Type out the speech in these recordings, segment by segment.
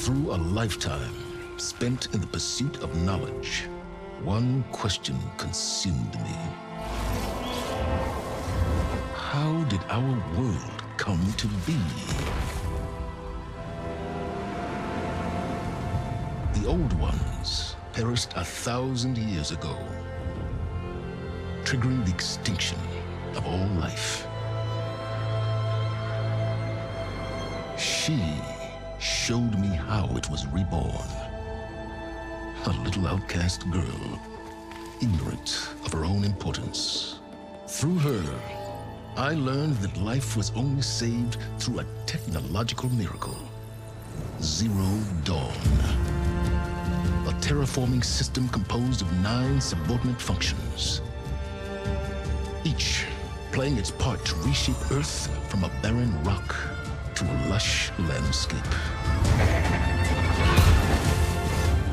Through a lifetime spent in the pursuit of knowledge, one question consumed me. How did our world come to be? The old ones perished 1,000 years ago, triggering the extinction of all life. She showed me how it was reborn. A little outcast girl, ignorant of her own importance. Through her, I learned that life was only saved through a technological miracle. Zero Dawn. A terraforming system composed of 9 subordinate functions, each playing its part to reshape Earth from a barren rock to a lush landscape.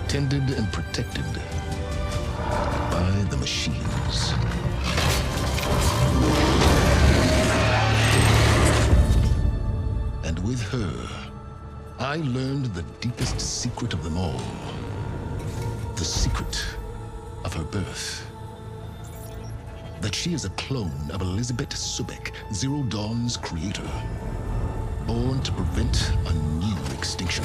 Tended and protected by the machines. And with her, I learned the deepest secret of them all. The secret of her birth. That she is a clone of Elizabeth Subek, Zero Dawn's creator. Born to prevent a new extinction.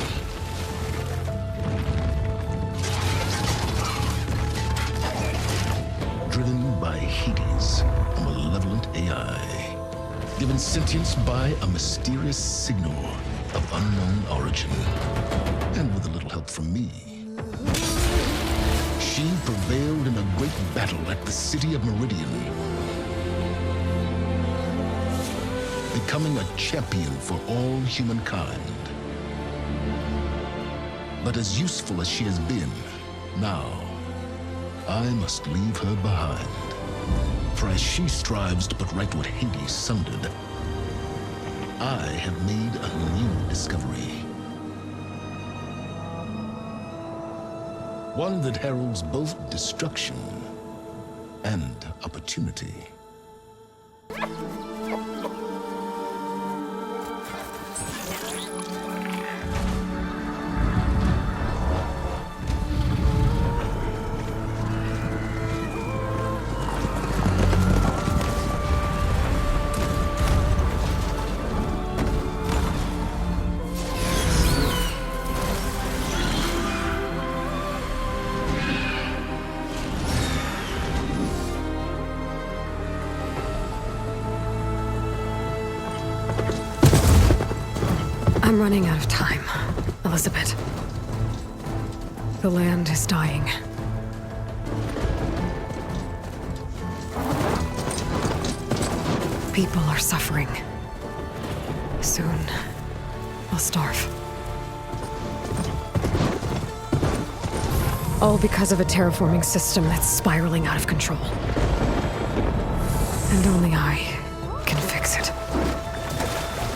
Driven by Hades, a malevolent AI. Given sentience by a mysterious signal of unknown origin. And with a little help from me, she prevailed in a great battle at the city of Meridian, becoming a champion for all humankind. But as useful as she has been, now I must leave her behind. For as she strives to put right what Hades sundered, I have made a new discovery. One that heralds both destruction and opportunity. I'm running out of time, Elizabeth. The land is dying. People are suffering. Soon, we'll starve. All because of a terraforming system that's spiraling out of control. And only I can fix it.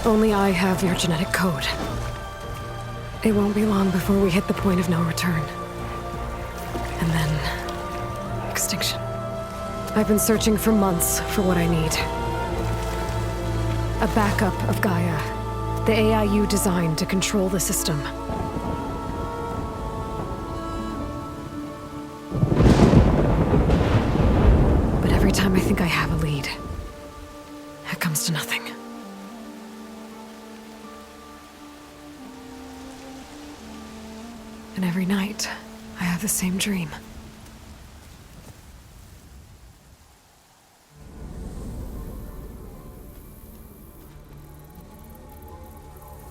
Only I have your genetic code. It won't be long before we hit the point of no return. And then, extinction. I've been searching for months for what I need. A backup of Gaia, the AI you designed to control the system. But every time I think I have a lead, it comes to nothing. And every night, I have the same dream.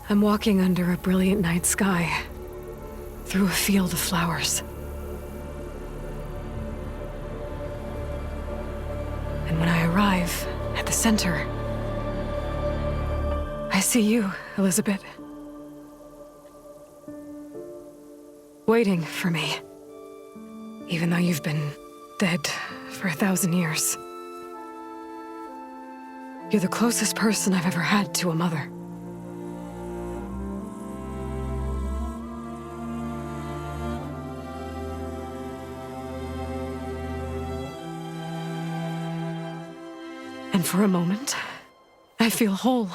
I'm walking under a brilliant night sky, through a field of flowers. And when I arrive at the center, I see you, Elizabeth. Waiting for me, even though you've been dead for 1,000 years. You're the closest person I've ever had to a mother. And for a moment, I feel whole.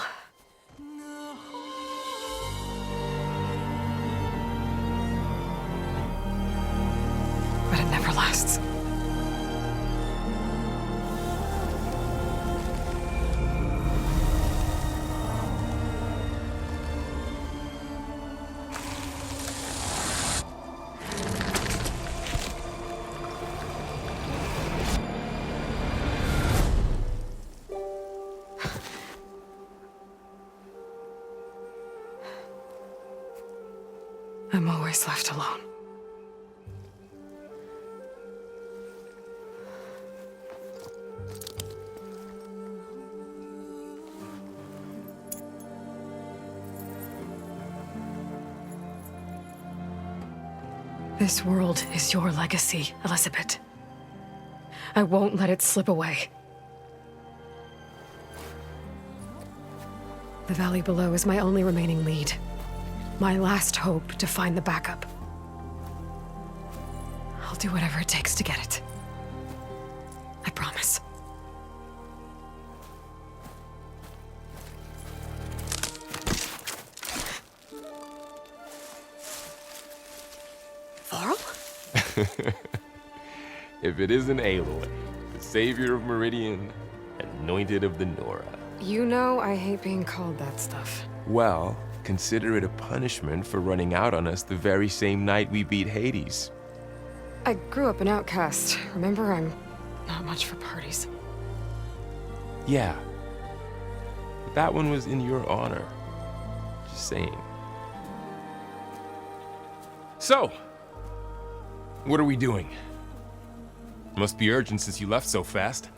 lasts. I'm always left alone. This world is your legacy, Elizabeth. I won't let it slip away. The valley below is my only remaining lead. My last hope to find the backup. I'll do whatever it takes to get it. I promise. Varl? If it isn't Aloy, the savior of Meridian, anointed of the Nora. You know I hate being called that stuff. Well, consider it a punishment for running out on us the very same night we beat Hades. I grew up an outcast. Remember, I'm not much for parties. Yeah. But that one was in your honor. Just saying. So, what are we doing? Must be urgent since you left so fast.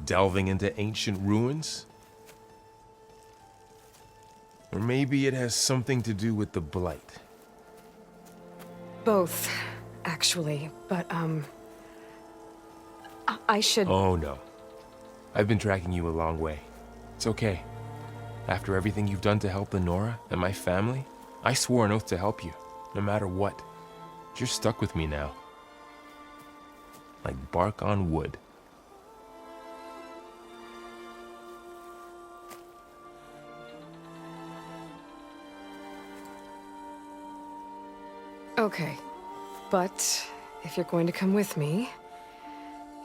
Delving into ancient ruins? Or maybe it has something to do with the Blight. Both, actually, but, I should... Oh, no. I've been tracking you a long way. It's okay. After everything you've done to help the Nora and my family, I swore an oath to help you, no matter what. You're stuck with me now. Like bark on wood. Okay, but if you're going to come with me,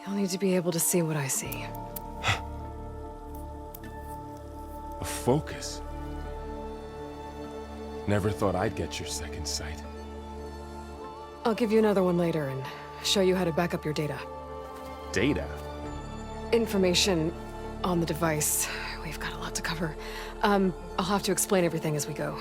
you'll need to be able to see what I see. A focus? Never thought I'd get your second sight. I'll give you another one later and show you how to back up your data. Data? Information on the device. We've got a lot to cover. I'll have to explain everything as we go.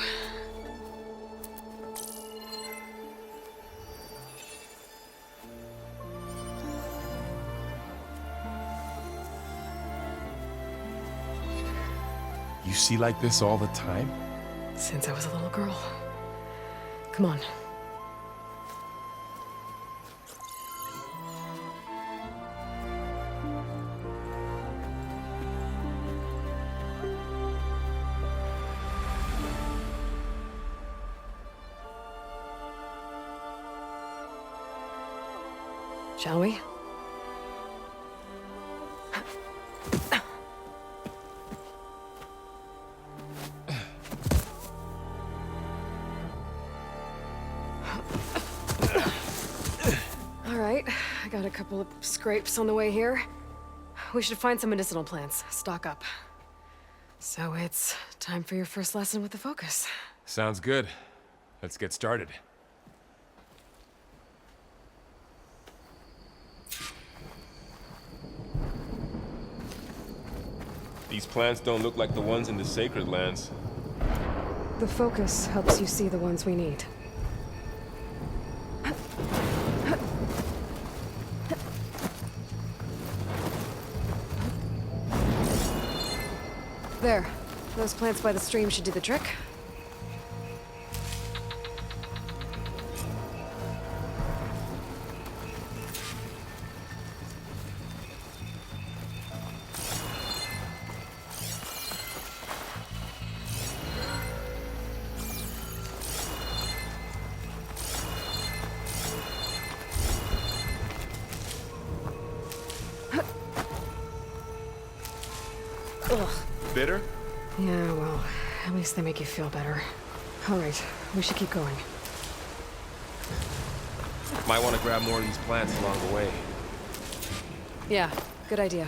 You see like this all the time? Since I was a little girl. Come on. Shall we? All right, I got a couple of scrapes on the way here. We should find some medicinal plants, stock up. So it's time for your first lesson with the Focus. Sounds good. Let's get started. These plants don't look like the ones in the Sacred Lands. The Focus helps you see the ones we need. There. Those plants by the stream should do the trick. Ugh. Bitter? Yeah, well, at least they make you feel better. All right, we should keep going. Might want to grab more of these plants along the way. Yeah, good idea.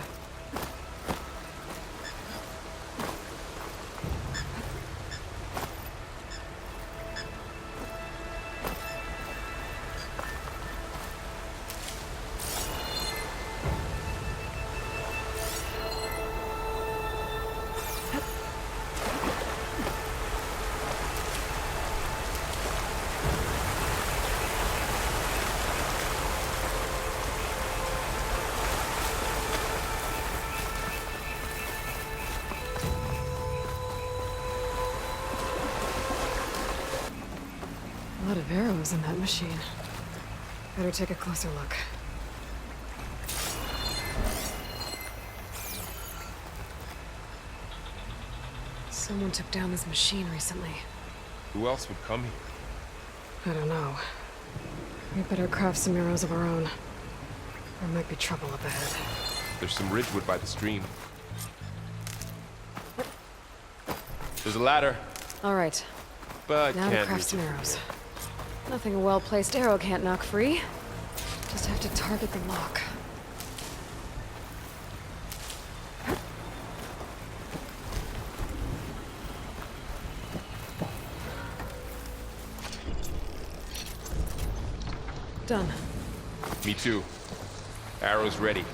A lot of arrows in that machine. Better take a closer look. Someone took down this machine recently. Who else would come here? I don't know. We better craft some arrows of our own. There might be trouble up ahead. There's some ridgewood by the stream. There's a ladder, All right, but now to can't craft reach some it. arrows. Nothing a well-placed arrow can't knock free. Just have to target the lock. Done. Me too. Arrows ready.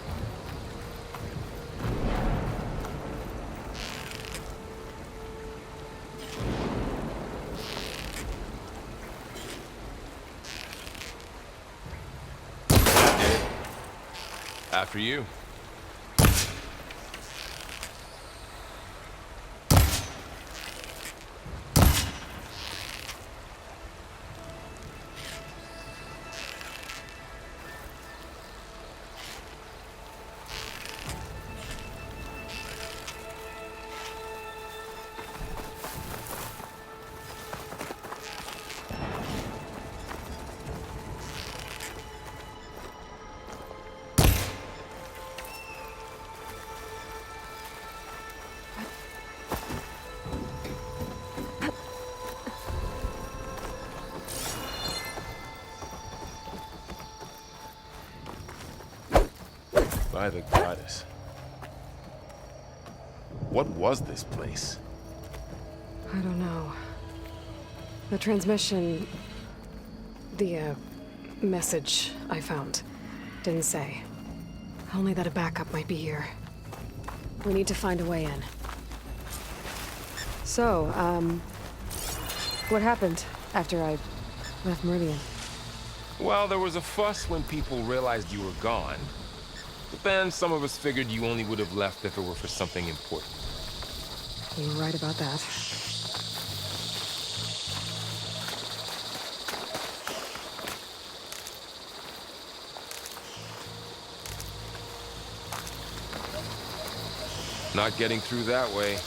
After you. By the goddess. What was this place? I don't know. The transmission... The, message I found didn't say. Only that a backup might be here. We need to find a way in. So, what happened after I left Meridian? Well, there was a fuss when people realized you were gone. But then some of us figured you only would have left if it were for something important. You were right about that. Not getting through that way.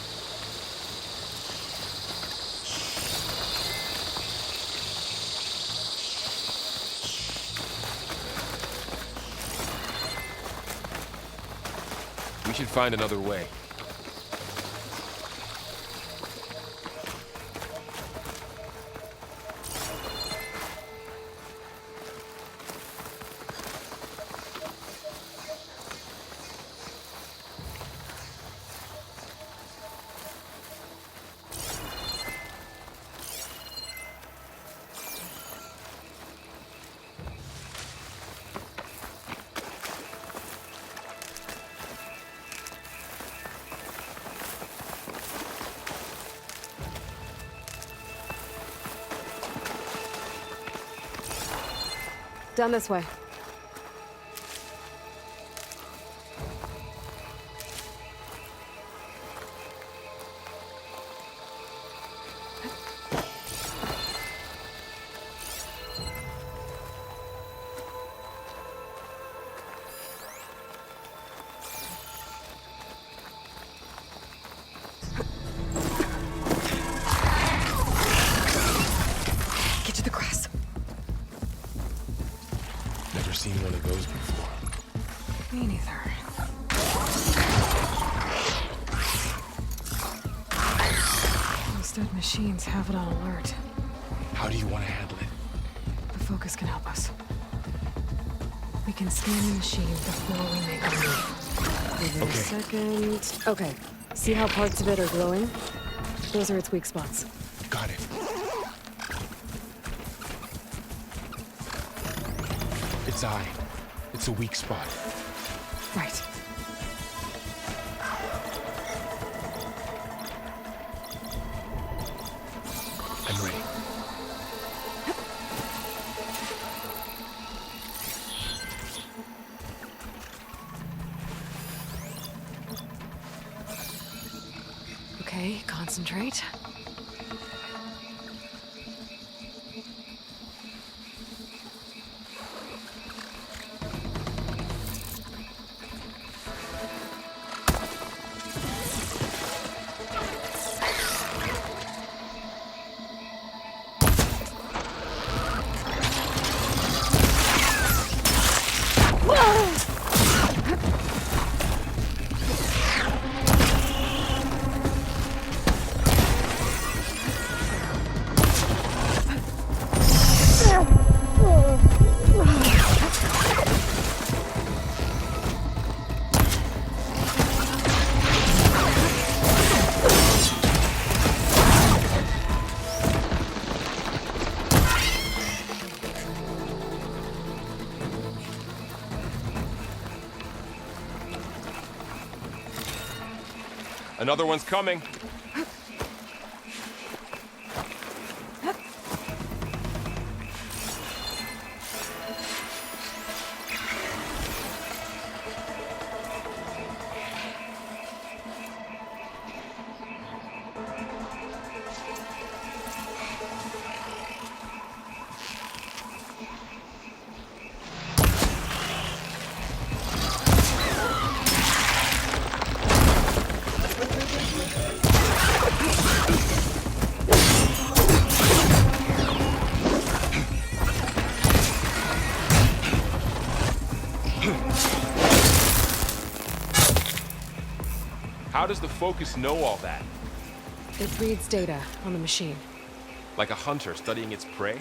We should find another way. Down this way. Get to the grass. Never seen one of those before. Me neither. Those dead machines have it on alert. How do you want to handle it? The focus can help us. We can scan the machine before we make a move. Give it a second. Okay. See how parts of it are glowing? Those are its weak spots. Got it. Its eye. It's a weak spot. Right. I'm ready. Okay, concentrate. Another one's coming. How does the focus know all that? It reads data on the machine. Like a hunter studying its prey?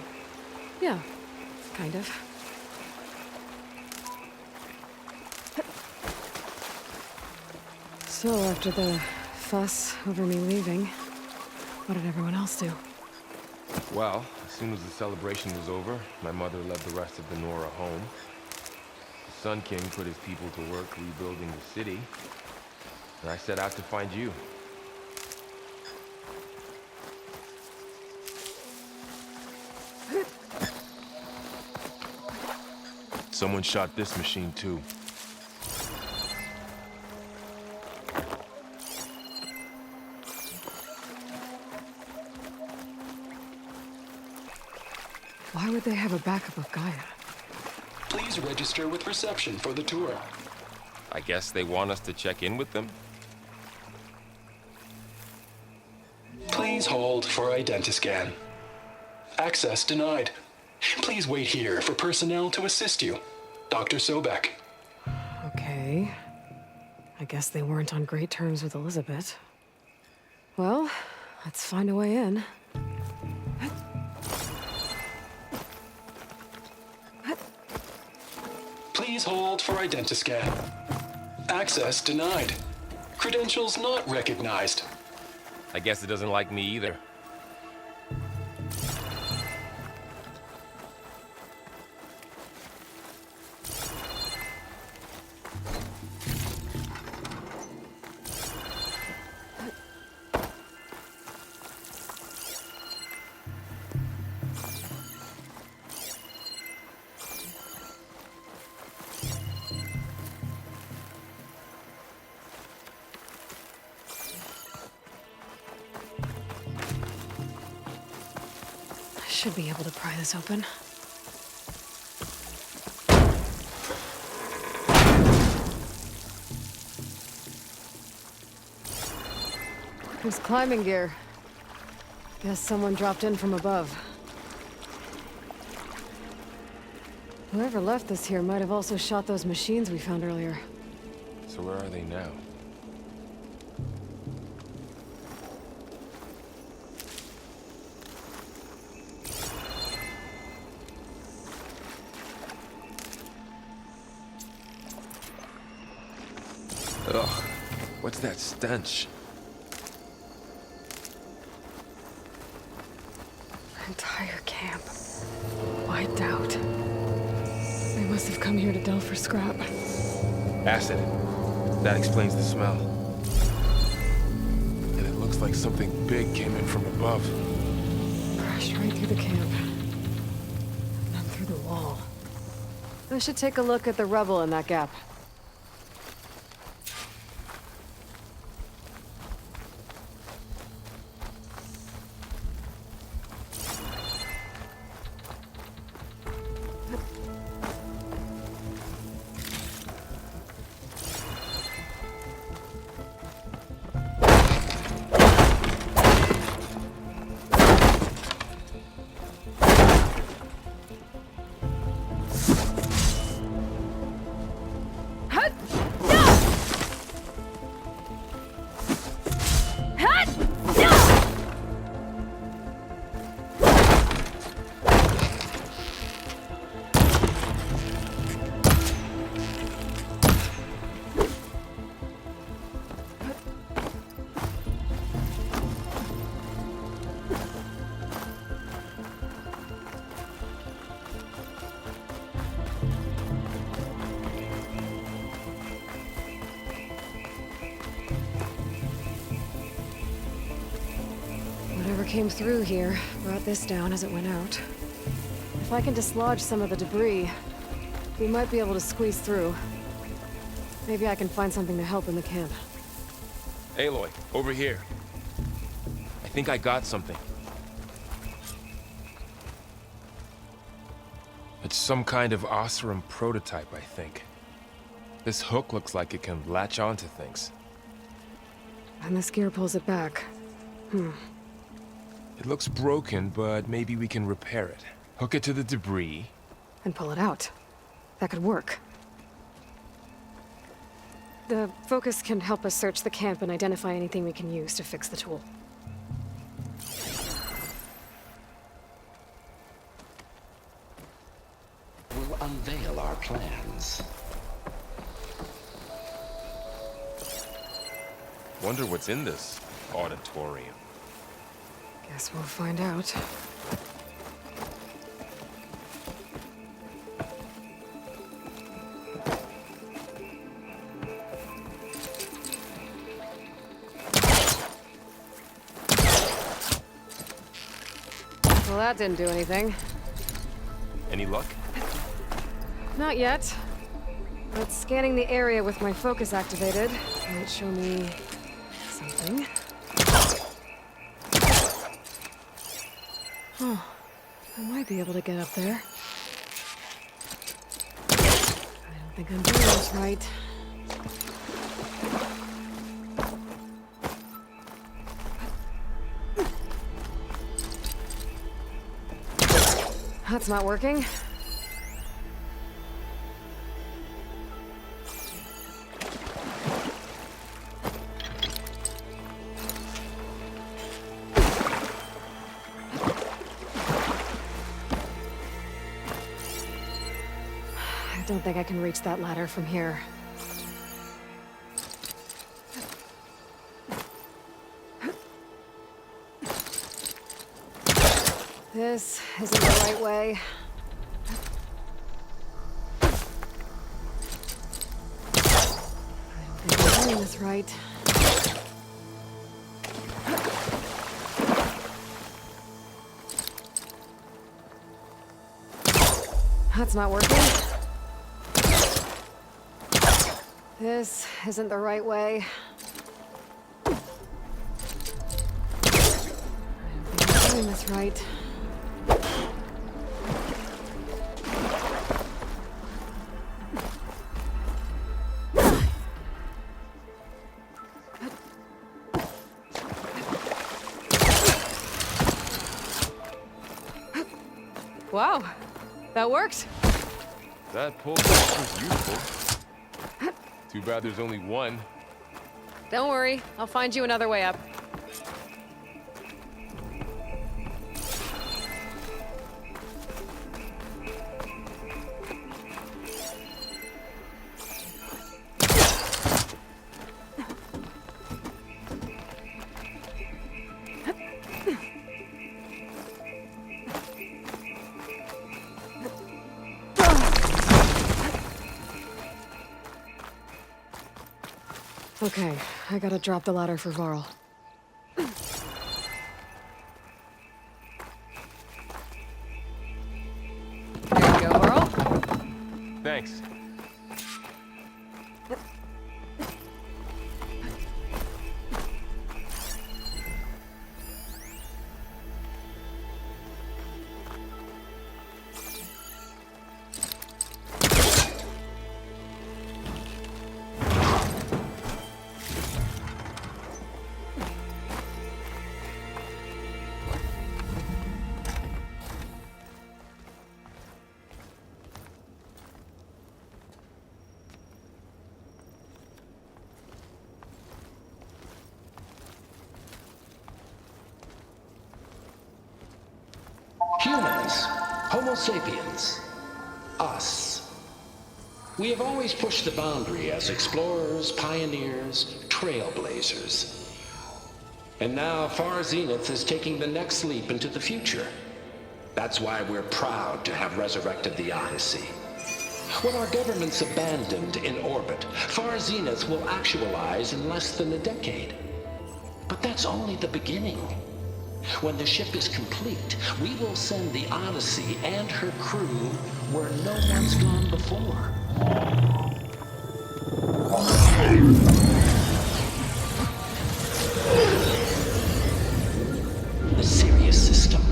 Yeah, kind of. So, after the fuss over me leaving, what did everyone else do? Well, as soon as the celebration was over, my mother led the rest of the Nora home. The Sun King put his people to work rebuilding the city, and I set out to find you. Someone shot this machine too. Why would they have a backup of Gaia? Please register with reception for the tour. I guess they want us to check in with them. Please hold for identiscan. Access denied. Please wait here for personnel to assist you. Dr. Sobek. Okay. I guess they weren't on great terms with Elizabeth. Well, let's find a way in. Please hold for identiscan. Access denied. Credentials not recognized. I guess it doesn't like me either. Should be able to pry this open. There's climbing gear. Guess someone dropped in from above. Whoever left this here might have also shot those machines we found earlier. So where are they now? Ugh, what's that stench? Entire camp. Wiped out. They must have come here to delve for scrap. Acid. That explains the smell. And it looks like something big came in from above. Crashed right through the camp. And then through the wall. I should take a look at the rubble in that gap. Whatever came through here brought this down as it went out. If I can dislodge some of the debris, we might be able to squeeze through. Maybe I can find something to help in the camp. Aloy, over here. I think I got something. It's some kind of Oseram prototype, I think. This hook looks like it can latch onto things. And this gear pulls it back. It looks broken, but maybe we can repair it. Hook it to the debris. And pull it out. That could work. The focus can help us search the camp and identify anything we can use to fix the tool. We'll unveil our plans. Wonder what's in this auditorium. Guess we'll find out. Well, that didn't do anything. Any luck? Not yet. But scanning the area with my focus activated might show me something. Oh, I might be able to get up there. I don't think I'm doing this right. That's not working. I don't think I can reach that ladder from here. This isn't the right way. I don't think I'm doing this right. That's not working. This isn't the right way. I don't think I'm doing this right. Wow, that worked. That pull was useful. Too bad there's only one. Don't worry, I'll find you another way up. Okay, I gotta drop the ladder for Varl. There you go, Varl. Thanks. Humans, Homo sapiens, us. We have always pushed the boundary as explorers, pioneers, trailblazers. And now Far Zenith is taking the next leap into the future. That's why we're proud to have resurrected the Odyssey. What our governments abandoned in orbit, Far Zenith will actualize in less than a decade. But that's only the beginning. When the ship is complete, we will send the Odyssey and her crew where no one's gone before. The Sirius system.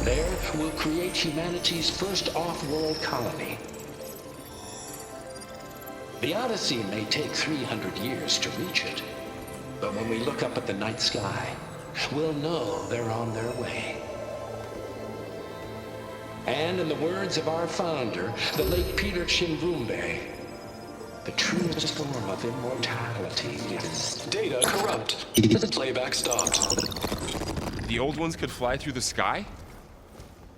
There, we'll create humanity's first off-world colony. The Odyssey may take 300 years to reach it. But when we look up at the night sky, we'll know they're on their way. And in the words of our founder, the late Peter Chimvumbe, the truest form of immortality is... Data corrupt. Playback stopped. The old ones could fly through the sky?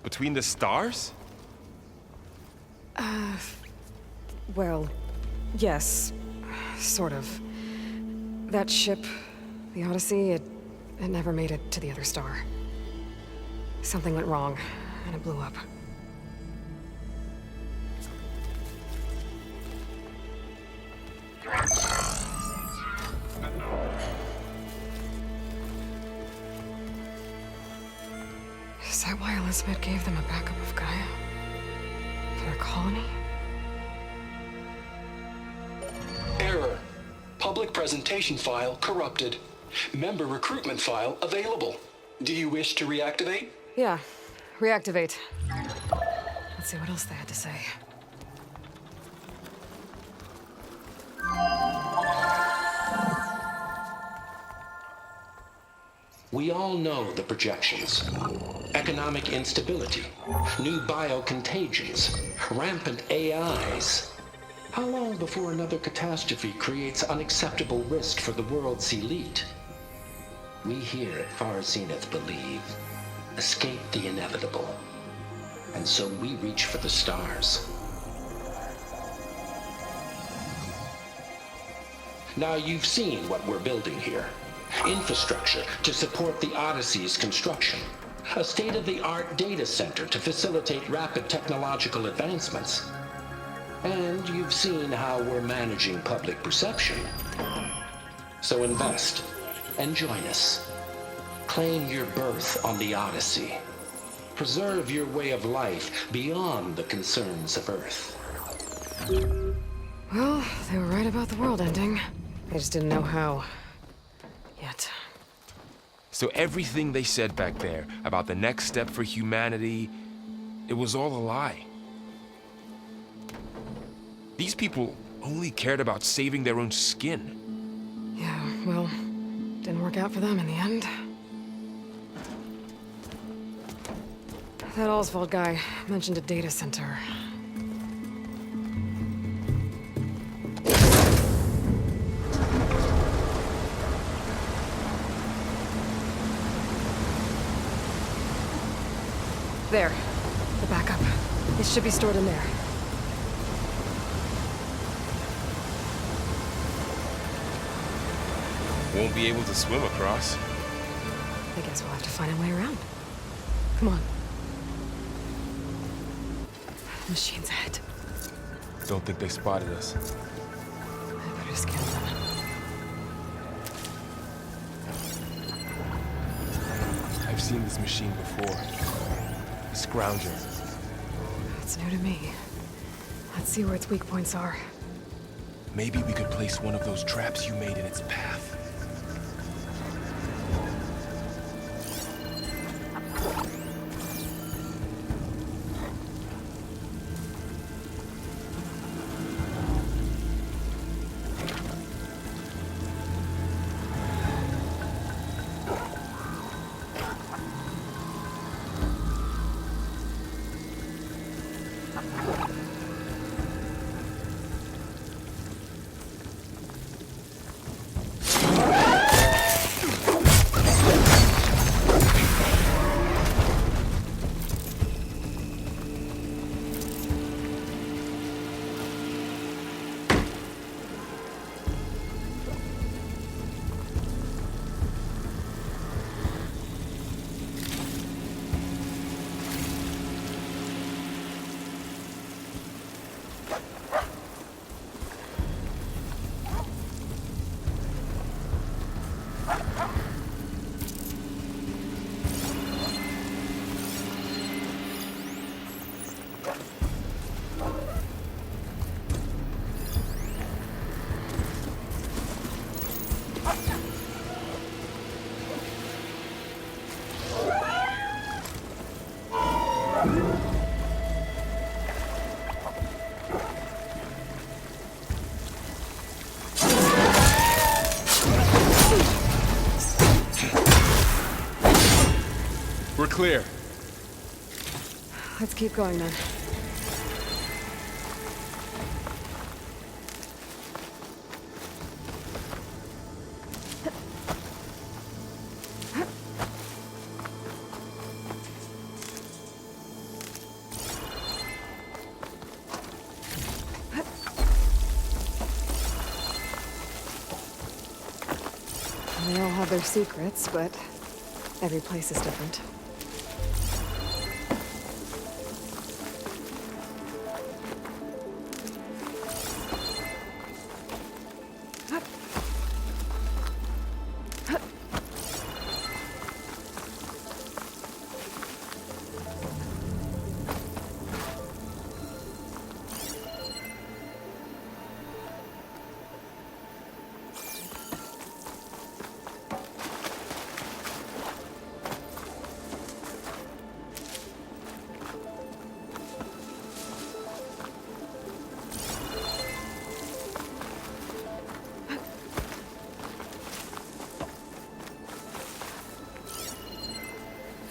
Between the stars? Well, yes. Sort of. That ship, the Odyssey, it never made it to the other star. Something went wrong, and it blew up. Is that why Elizabeth gave them a backup of Gaia? For their colony? Error. Public presentation file corrupted. Member recruitment file available. Do you wish to reactivate? Yeah, reactivate. Let's see what else they had to say. We all know the projections. Economic instability, new biocontagions, rampant AIs. How long before another catastrophe creates unacceptable risk for the world's elite? We here at Far Zenith believe, escape the inevitable. And so we reach for the stars. Now you've seen what we're building here. Infrastructure to support the Odyssey's construction. A state-of-the-art data center to facilitate rapid technological advancements. And you've seen how we're managing public perception. So invest and join us. Claim your berth on the Odyssey. Preserve your way of life beyond the concerns of Earth. Well, they were right about the world ending. They just didn't know how. Yet. So everything they said back there about the next step for humanity, it was all a lie. These people only cared about saving their own skin. Yeah, well, didn't work out for them in the end. That Oswald guy mentioned a data center. There. The backup. It should be stored in there. Won't be able to swim across. I guess we'll have to find a way around. Come on. The machine's ahead. Don't think they spotted us. I better scan them. I've seen this machine before. A scrounger. It's new to me. Let's see where its weak points are. Maybe we could place one of those traps you made in its path. We're clear. Let's keep going then. They all have their secrets, but every place is different.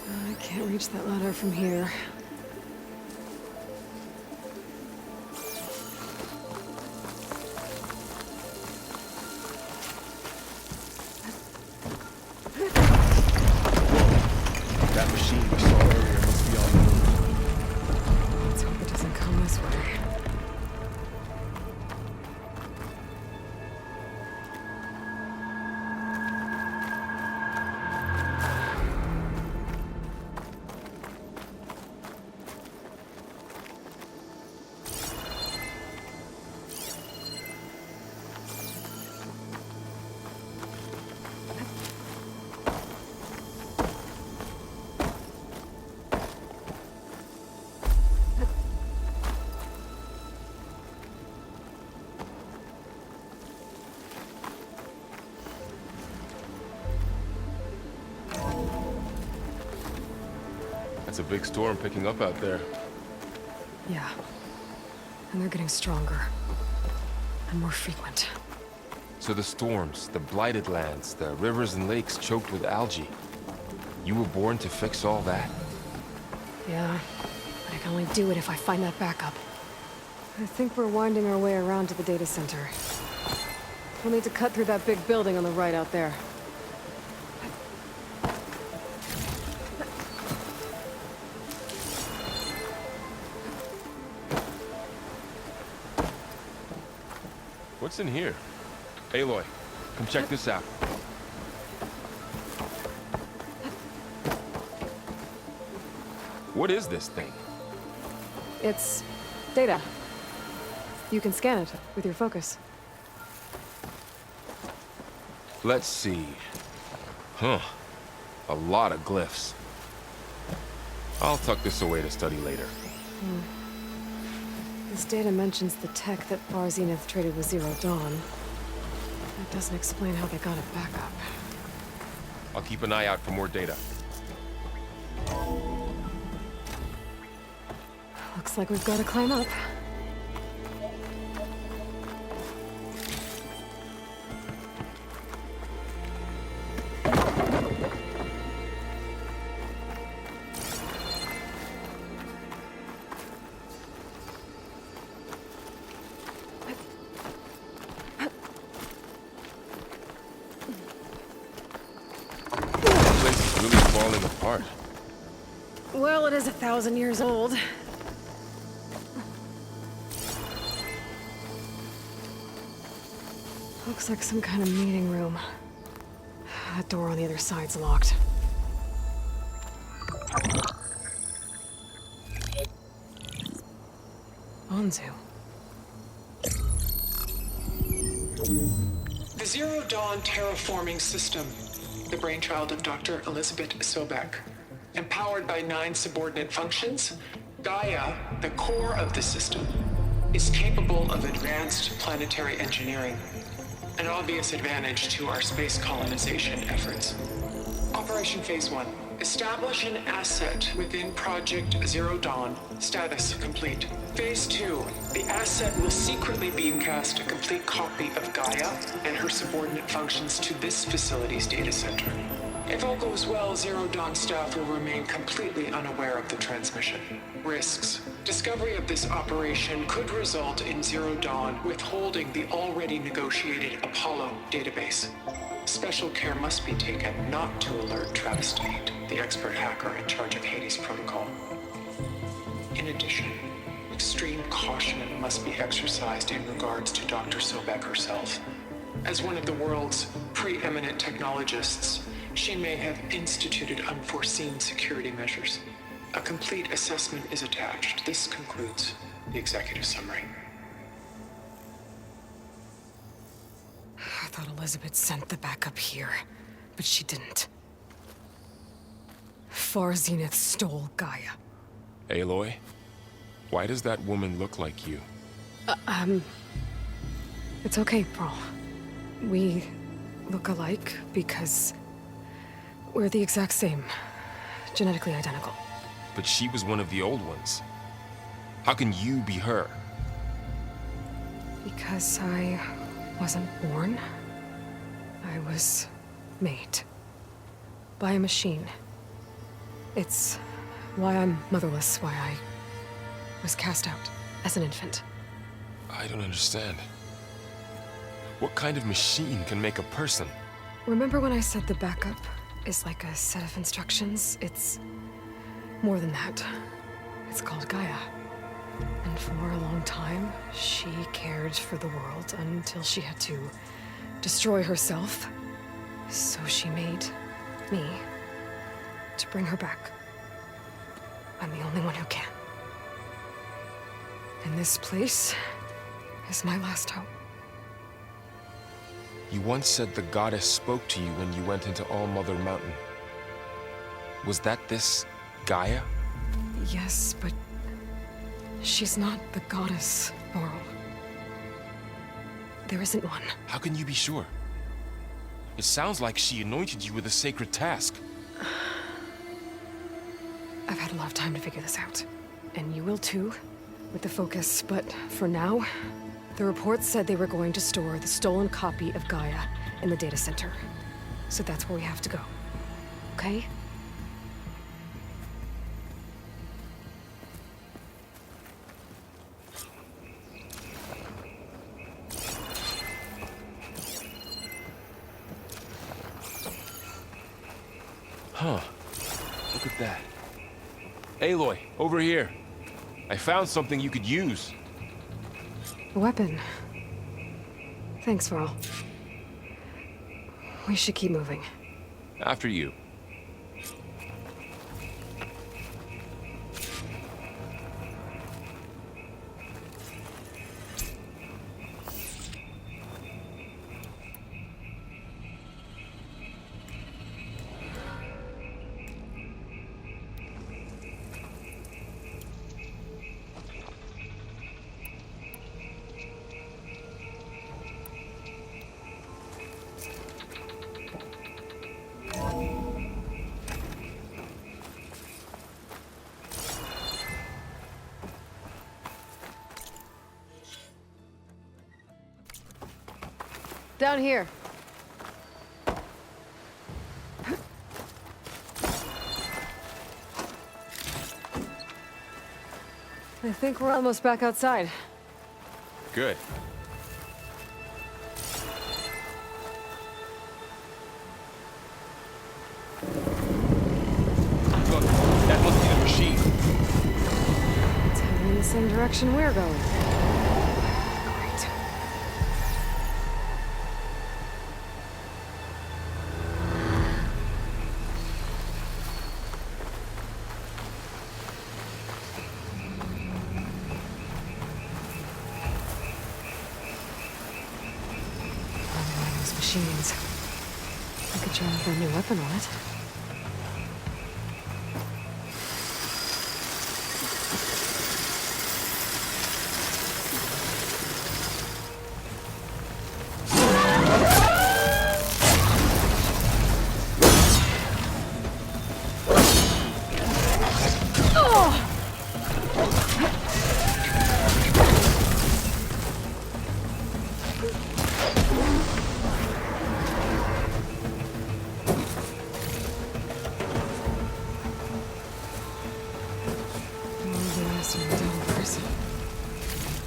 I can't reach that ladder from here. That machine we saw earlier must be on the move. Let's hope it doesn't come this way. It's a big storm picking up out there. Yeah. And they're getting stronger. And more frequent. So the storms, the blighted lands, the rivers and lakes choked with algae. You were born to fix all that? Yeah. But I can only do it if I find that backup. I think we're winding our way around to the data center. We'll need to cut through that big building on the right out there. What's in here? Aloy, come check this out. What is this thing? It's data. You can scan it with your focus. Let's see. Huh. A lot of glyphs. I'll tuck this away to study later. This data mentions the tech that Far Zenith traded with Zero Dawn. That doesn't explain how they got it back up. I'll keep an eye out for more data. Looks like we've got to climb up. This place is really falling apart. Well, it is 1,000 years old. Looks like some kind of meeting room. That door on the other side's locked. Onzu. The Zero Dawn terraforming system, the brainchild of Dr. Elizabeth Sobek. Empowered by 9 subordinate functions, Gaia, the core of the system, is capable of advanced planetary engineering, an obvious advantage to our space colonization efforts. Operation Phase 1. Establish an asset within Project Zero Dawn. Status complete. Phase 2. The asset will secretly beamcast a complete copy of Gaia and her subordinate functions to this facility's data center. If all goes well, Zero Dawn staff will remain completely unaware of the transmission. Risks. Discovery of this operation could result in Zero Dawn withholding the already negotiated Apollo database. Special care must be taken not to alert Travis Tate, the expert hacker in charge of Hades Protocol. In addition, extreme caution must be exercised in regards to Dr. Sobek herself. As one of the world's preeminent technologists, she may have instituted unforeseen security measures. A complete assessment is attached. This concludes the executive summary. I thought Elizabeth sent the backup here, but she didn't. Far Zenith stole Gaia. Aloy, why does that woman look like you? It's okay, Pearl. We look alike because we're the exact same. Genetically identical. But she was one of the old ones. How can you be her? Because I wasn't born. I was made. By a machine. It's why I'm motherless, why I was cast out as an infant. I don't understand. What kind of machine can make a person? Remember when I said the backup is like a set of instructions? It's more than that. It's called Gaia. And for a long time, she cared for the world until she had to destroy herself. So she made me to bring her back. I'm the only one who can. And this place is my last hope. You once said the goddess spoke to you when you went into All Mother Mountain. Was that this Gaia? Yes, but she's not the goddess, Laurel. There isn't one. How can you be sure? It sounds like she anointed you with a sacred task. I've had a lot of time to figure this out. And you will too, with the focus. But for now, the reports said they were going to store the stolen copy of Gaia in the data center. So that's where we have to go. Okay? Huh. Look at that. Aloy, over here. I found something you could use. A weapon. Thanks, Varl. We should keep moving. After you. Down here. I think we're almost back outside. Good. Look, that must be the machine. It's heading in the same direction we're going. Great. One of those machines. I could try out a new weapon on it.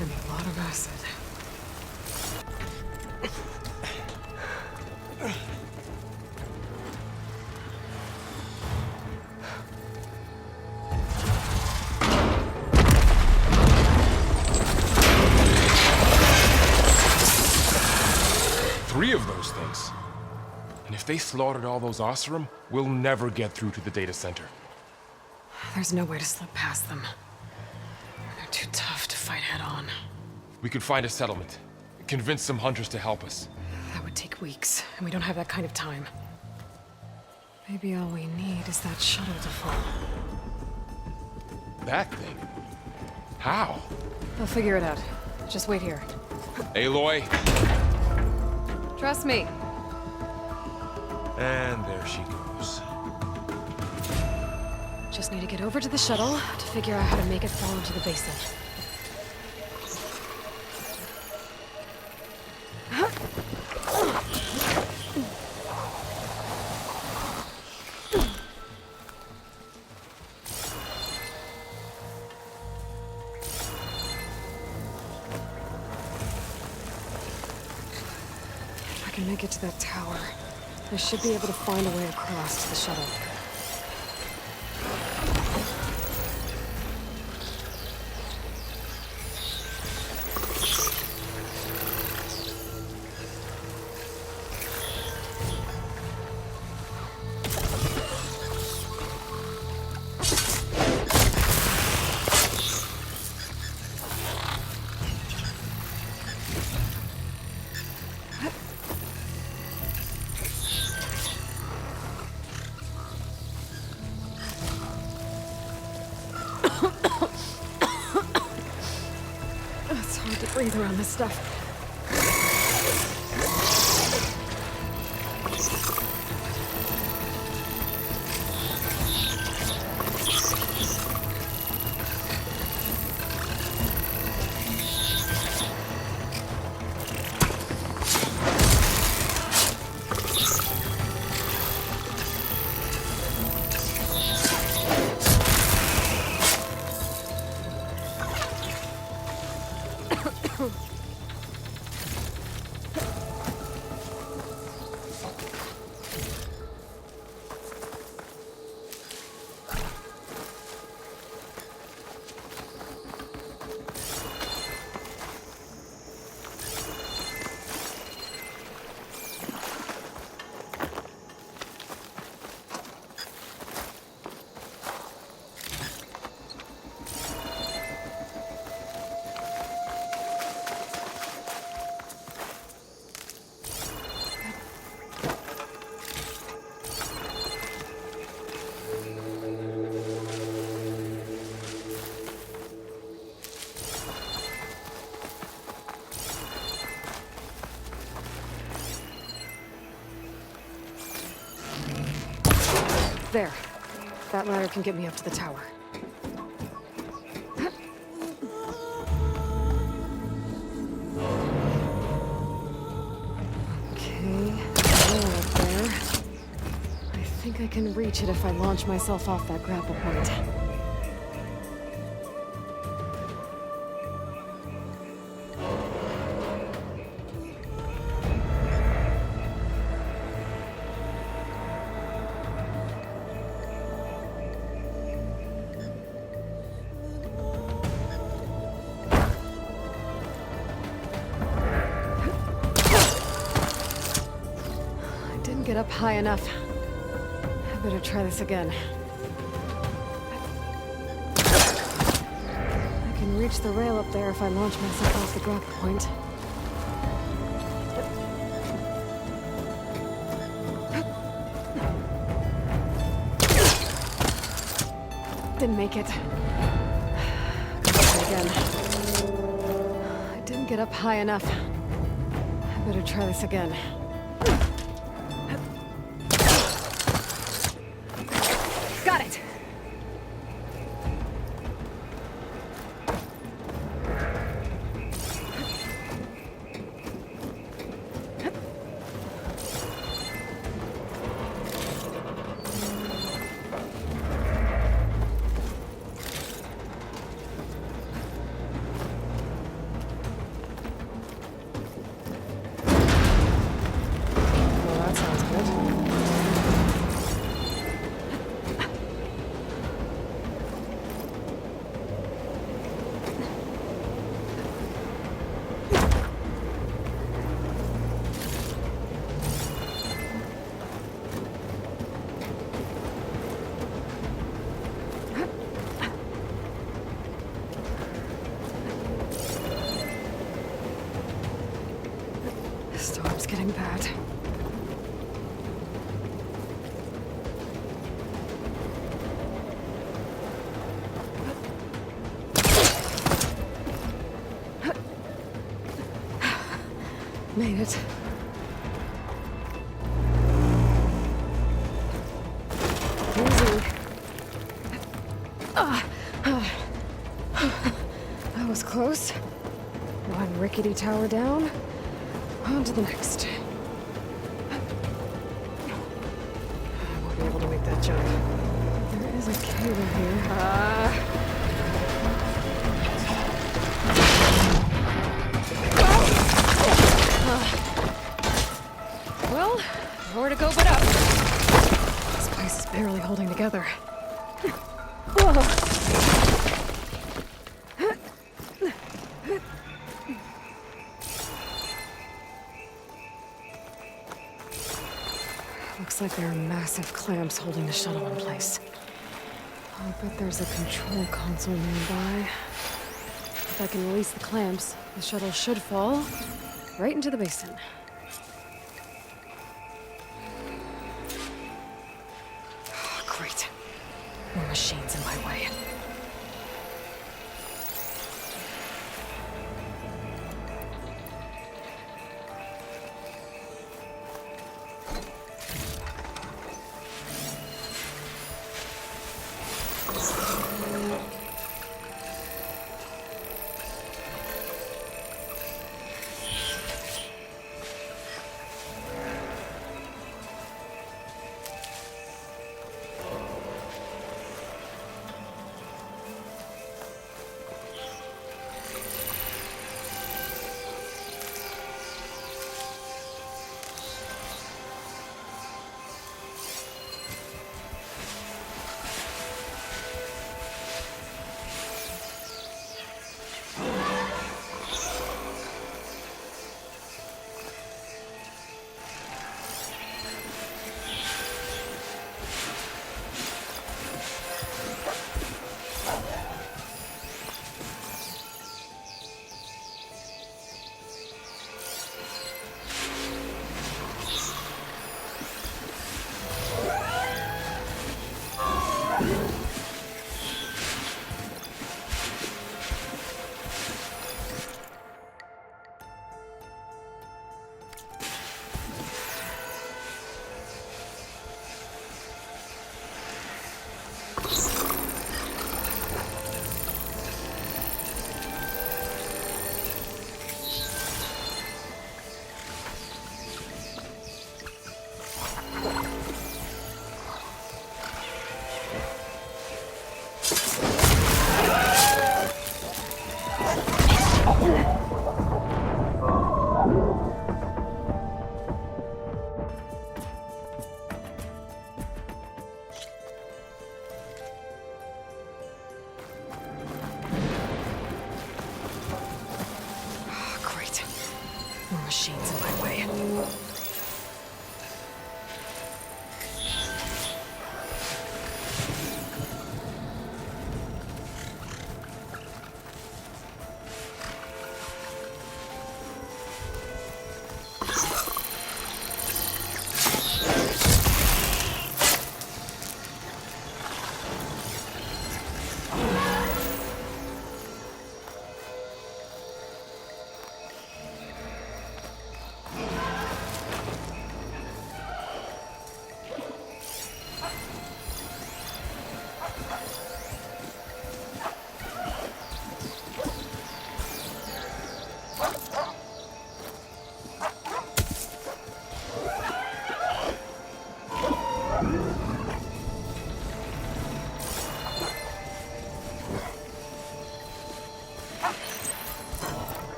And a lot of acid. 3 of those things. And if they slaughtered all those Oseram, we'll never get through to the data center. There's no way to slip past them. They're too tough to fight head-on. We could find a settlement. Convince some hunters to help us. That would take weeks, and we don't have that kind of time. Maybe all we need is that shuttle to fall. That thing? How? I'll figure it out. Just wait here. Aloy. Trust me. And there she goes. Just need to get over to the shuttle to figure out how to make it fall into the basin. If I can make it to that tower, I should be able to find a way across to the shuttle. It's hard to breathe around this stuff. There. That ladder can get me up to the tower. think I can reach it if I launch myself off that grapple point. Get up high enough. I better try this again. I can reach the rail up there if I launch myself off the grapple point. Didn't make it. Gotta try again. I didn't get up high enough. I better try this again. Got it! Well, that sounds good. The storm's getting bad. Made it. Easy. That was close. One rickety tower down. On to the next. I won't be able to make that jump. There is a cable here. Well, nowhere to go but up. This place is barely holding together. Looks like there are massive clamps holding the shuttle in place. I bet there's a control console nearby. If I can release the clamps, the shuttle should fall right into the basin. Great. More machines in my way.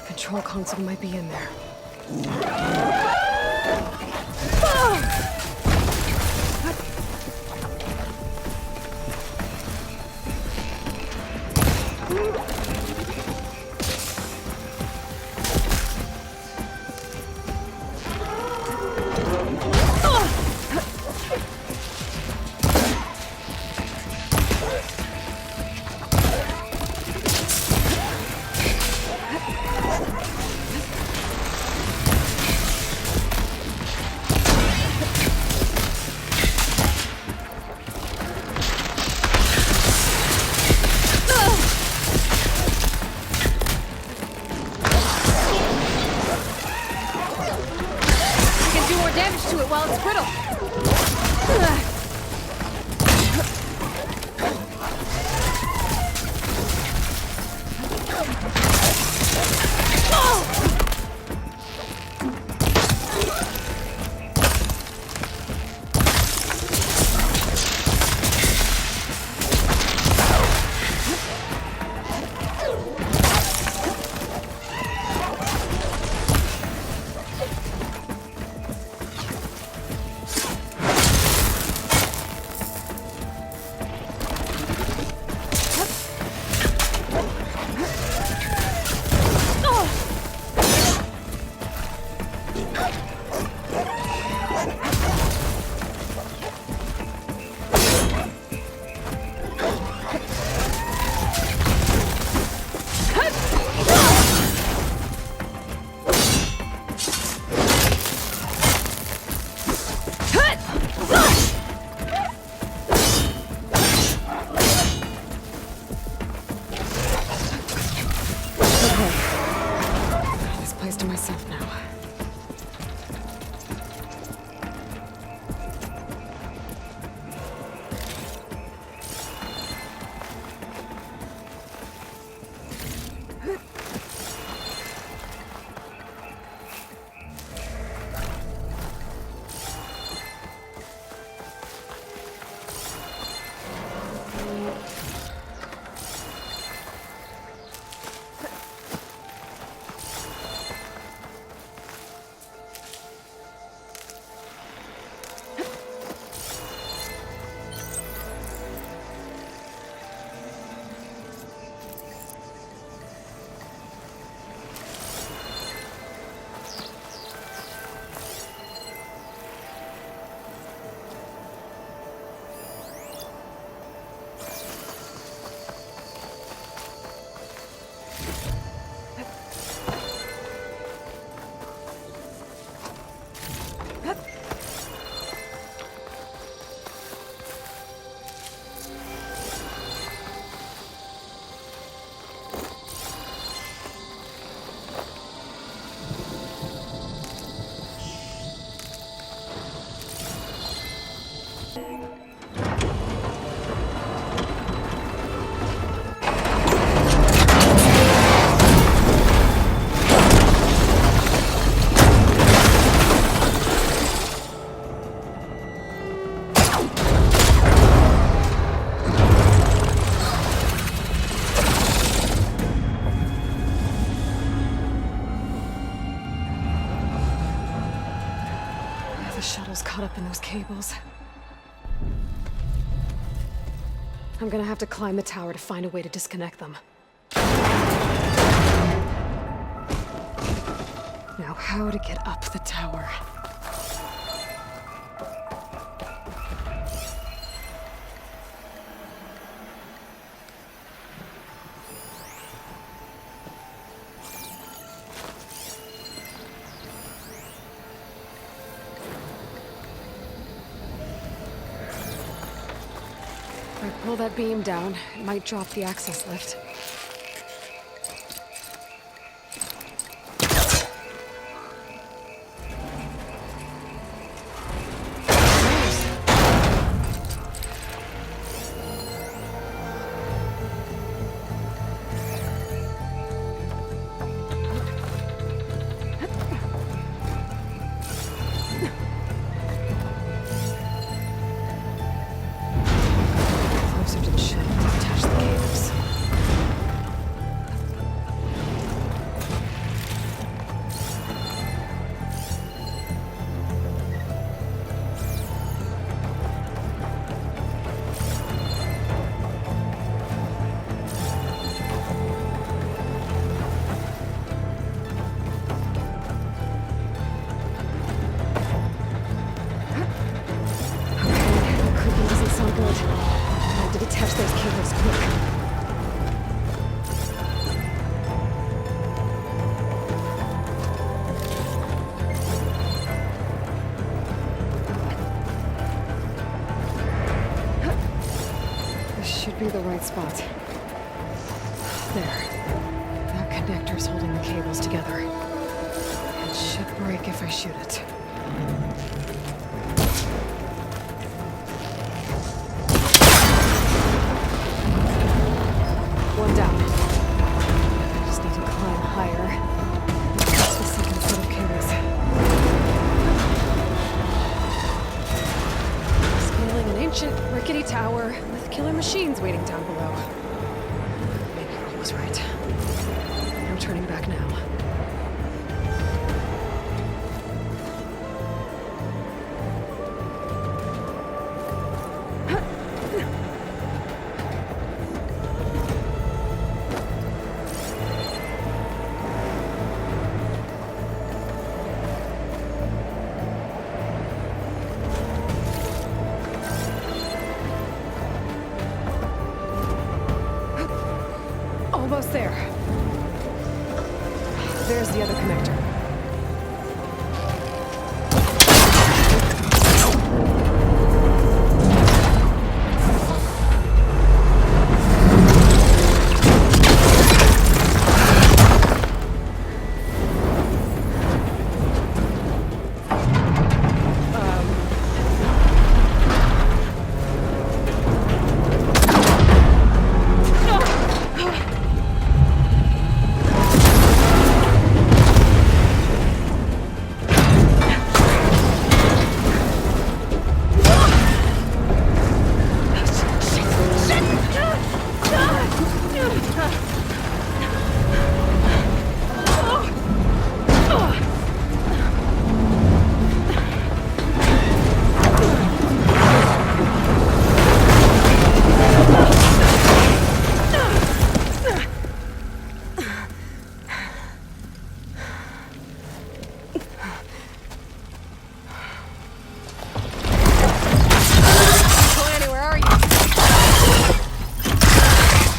Control console might be in there. Damage to it while it's brittle. To myself now. The shuttle's caught up in those cables. I'm gonna have to climb the tower to find a way to disconnect them. Now, how to get up the tower? If I pull that beam down, it might drop the access lift. Closer to the ship to detach the cables. be the right spot. There. That connector's holding the cables together. It should break if I shoot it. One down. I just need to climb higher. That's the second set of cables. Scaling an ancient, rickety tower with killer machines waiting down below. Maybe Earl was right. No turning back now. Almost there. There's the other connector.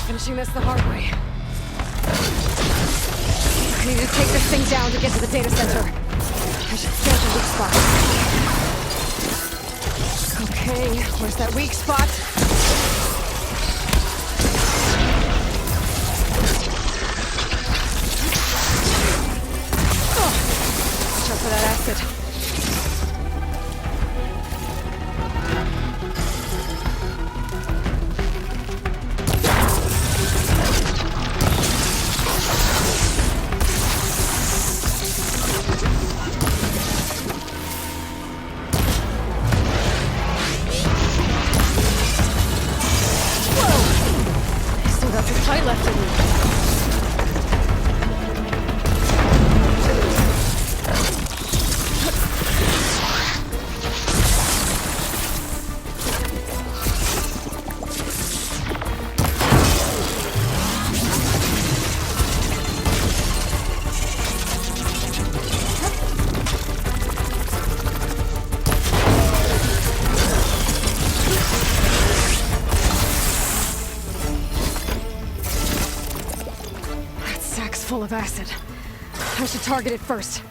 Finishing this the hard way. I need to take this thing down to get to the data center. I should scan the weak spot. Okay, where's that weak spot? Oh, watch out for that acid. Fight left in me. Full of acid. I should target it first.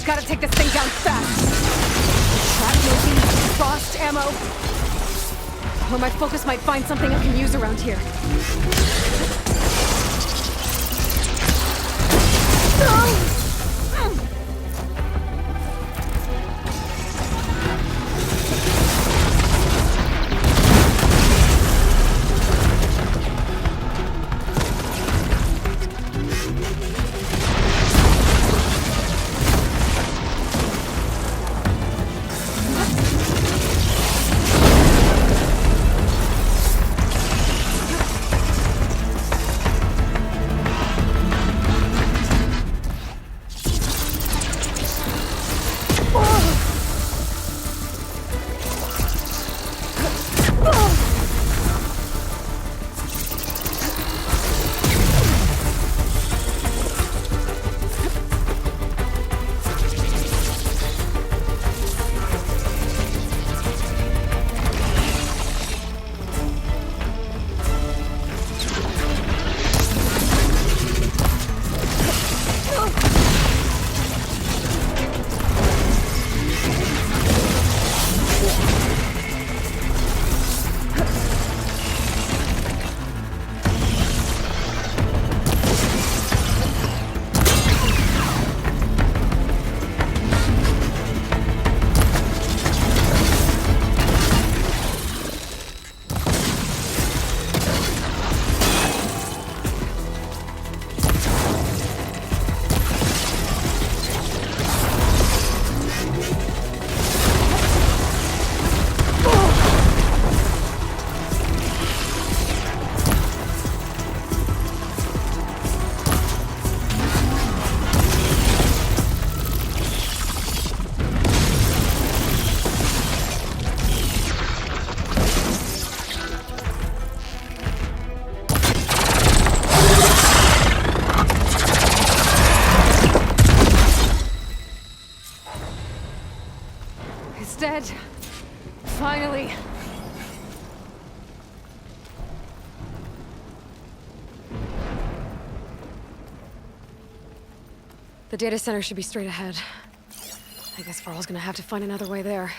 I gotta take this thing down fast. Shrapnel beams, frost ammo. Or my focus might find something I can use around here. No! Dead. Finally. The data center should be straight ahead. I guess Varl's gonna have to find another way there.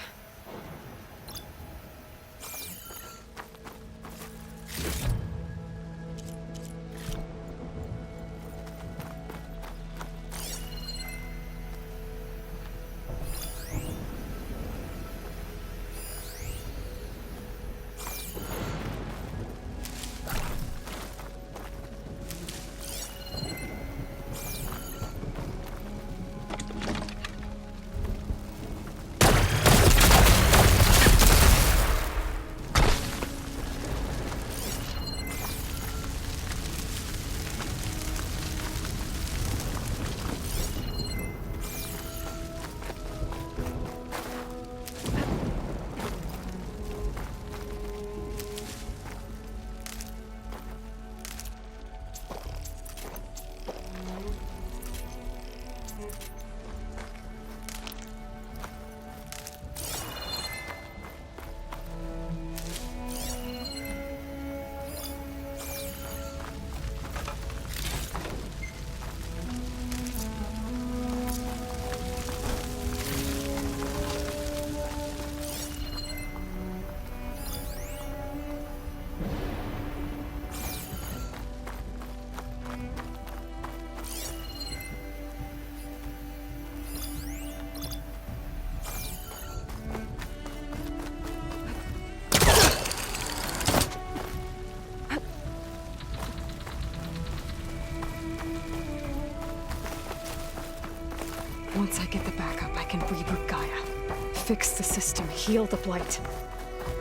Once I get the backup, I can reboot Gaia. Fix the system, heal the Blight.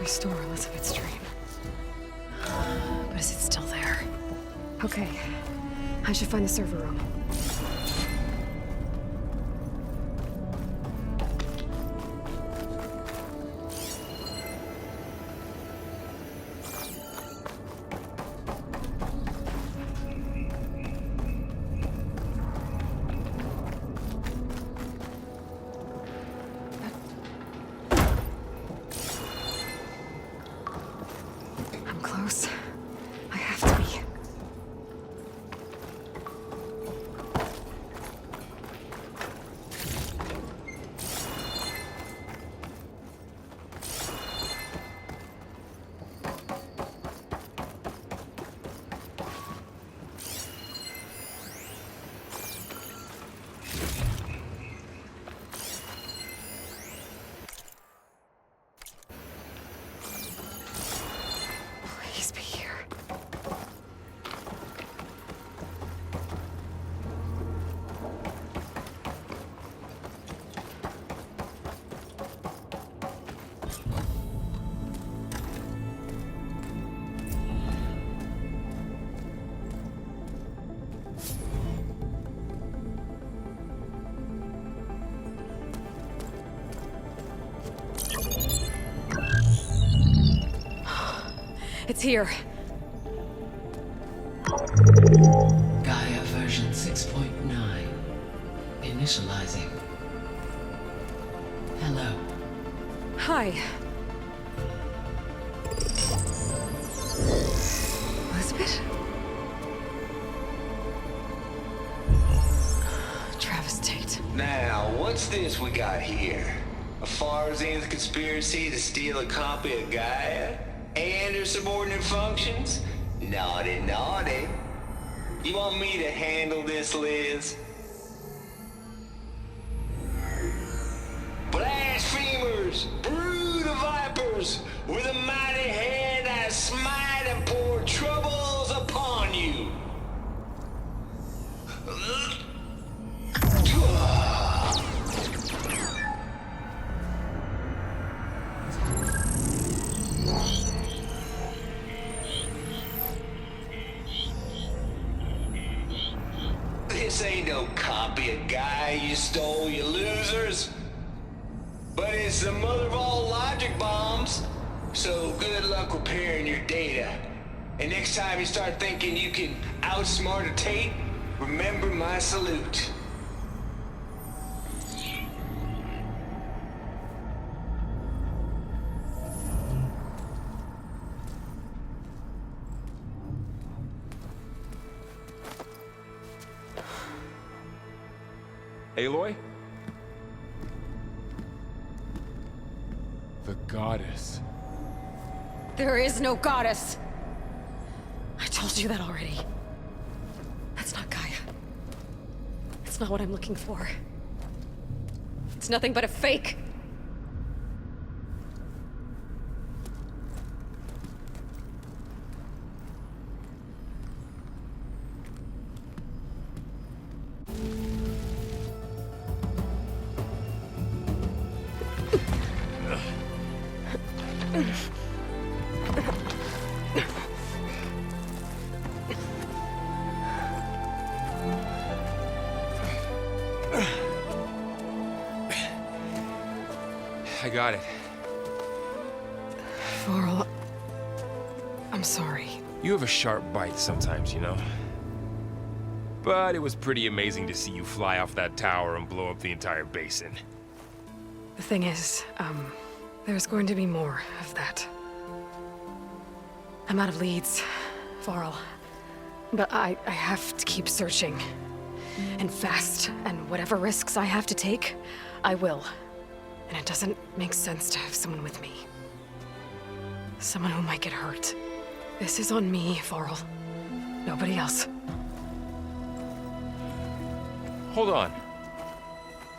Restore Elizabeth's dream. But is it still there? Okay. I should find the server room. I have to be. It's here. Gaia version 6.9. Initializing. Hello. Hi. Elizabeth? Travis Tate. Now, what's this we got here? A Farzan's conspiracy to steal a copy of Gaia? And her subordinate functions? Naughty, naughty. You want me to handle this, Liz? Blasphemers! Brood of vipers! With a mighty hand I smite and pour troubles upon you! This ain't no copy of Gaia you stole, you losers. But it's the mother of all logic bombs. So good luck repairing your data. And next time you start thinking you can outsmart a Tate, remember my salute. Aloy? The goddess. There is no goddess. I told you that already. That's not Gaia. It's not what I'm looking for. It's nothing but a fake. I got it. Varl, I'm sorry. You have a sharp bite sometimes, you know? But it was pretty amazing to see you fly off that tower and blow up the entire basin. The thing is, there's going to be more of that. I'm out of leads, Varl. But I have to keep searching. And fast, and whatever risks I have to take, I will. And it doesn't make sense to have someone with me. Someone who might get hurt. This is on me, Varl. Nobody else. Hold on.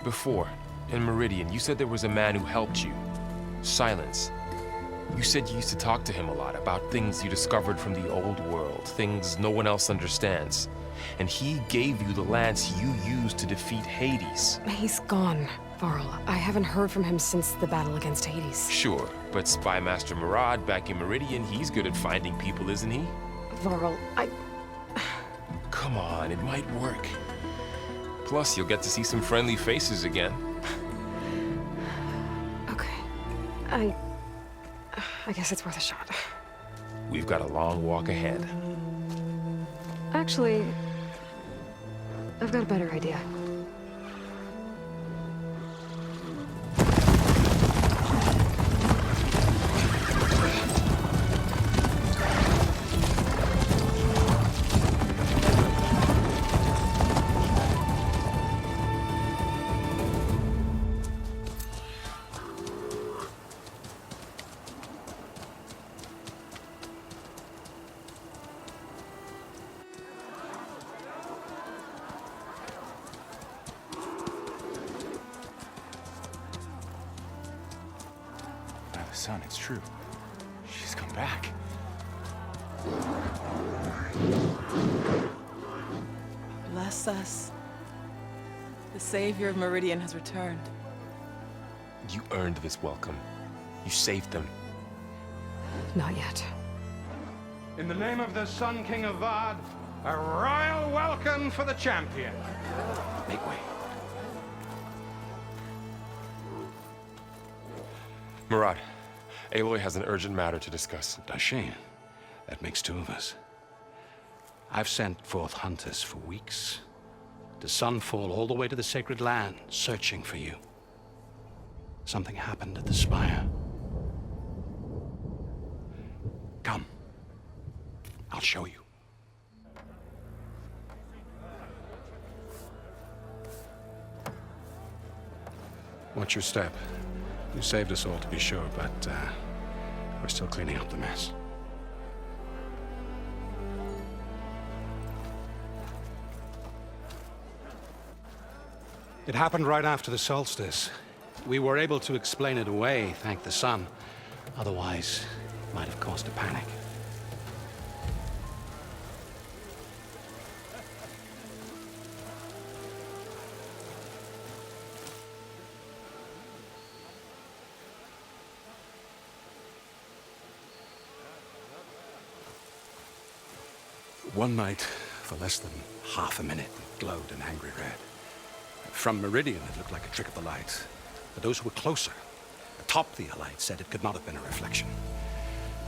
Before, in Meridian, you said there was a man who helped you. Silence. You said you used to talk to him a lot about things you discovered from the old world, things no one else understands. And he gave you the lance you used to defeat Hades. He's gone, Varl. I haven't heard from him since the battle against Hades. Sure, but Spy Master Murad back in Meridian, he's good at finding people, isn't he? Varl, Come on, it might work. Plus, you'll get to see some friendly faces again. Okay. I guess it's worth a shot. We've got a long walk ahead. Actually, I've got a better idea. Son, it's true. She's come back. Bless us. The savior of Meridian has returned. You earned this welcome. You saved them. Not yet. In the name of the Sun King of Vard, a royal welcome for the champion. Make way. Murad, Aloy has an urgent matter to discuss. Dashan, That makes two of us. I've sent forth hunters for weeks, to sunfall all the way to the sacred land, searching for you. Something happened at the spire. Come. I'll show you. Watch your step. You saved us all, to be sure, but we're still cleaning up the mess. It happened right after the solstice. We were able to explain it away, thank the sun. Otherwise, it might have caused a panic. One night, for less than half a minute, it glowed an angry red. From Meridian, it looked like a trick of the light. But those who were closer, atop the light, said it could not have been a reflection.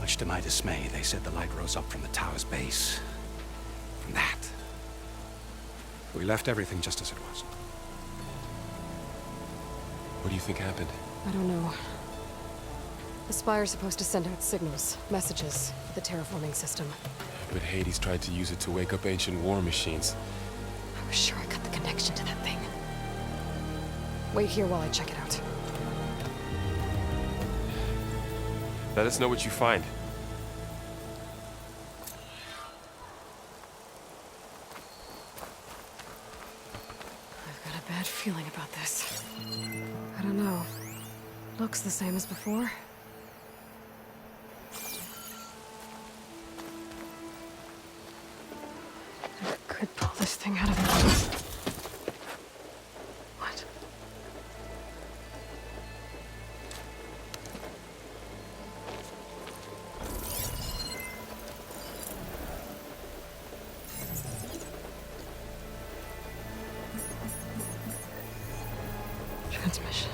Much to my dismay, they said the light rose up from the tower's base. From that. We left everything just as it was. What do you think happened? I don't know. The Spire's supposed to send out signals, messages, for the terraforming system. But Hades tried to use it to wake up ancient war machines. I was sure I got the connection to that thing. Wait here while I check it out. Let us know what you find. I've got a bad feeling about this. I don't know. Looks the same as before. I could pull this thing out of it. What? Transmission.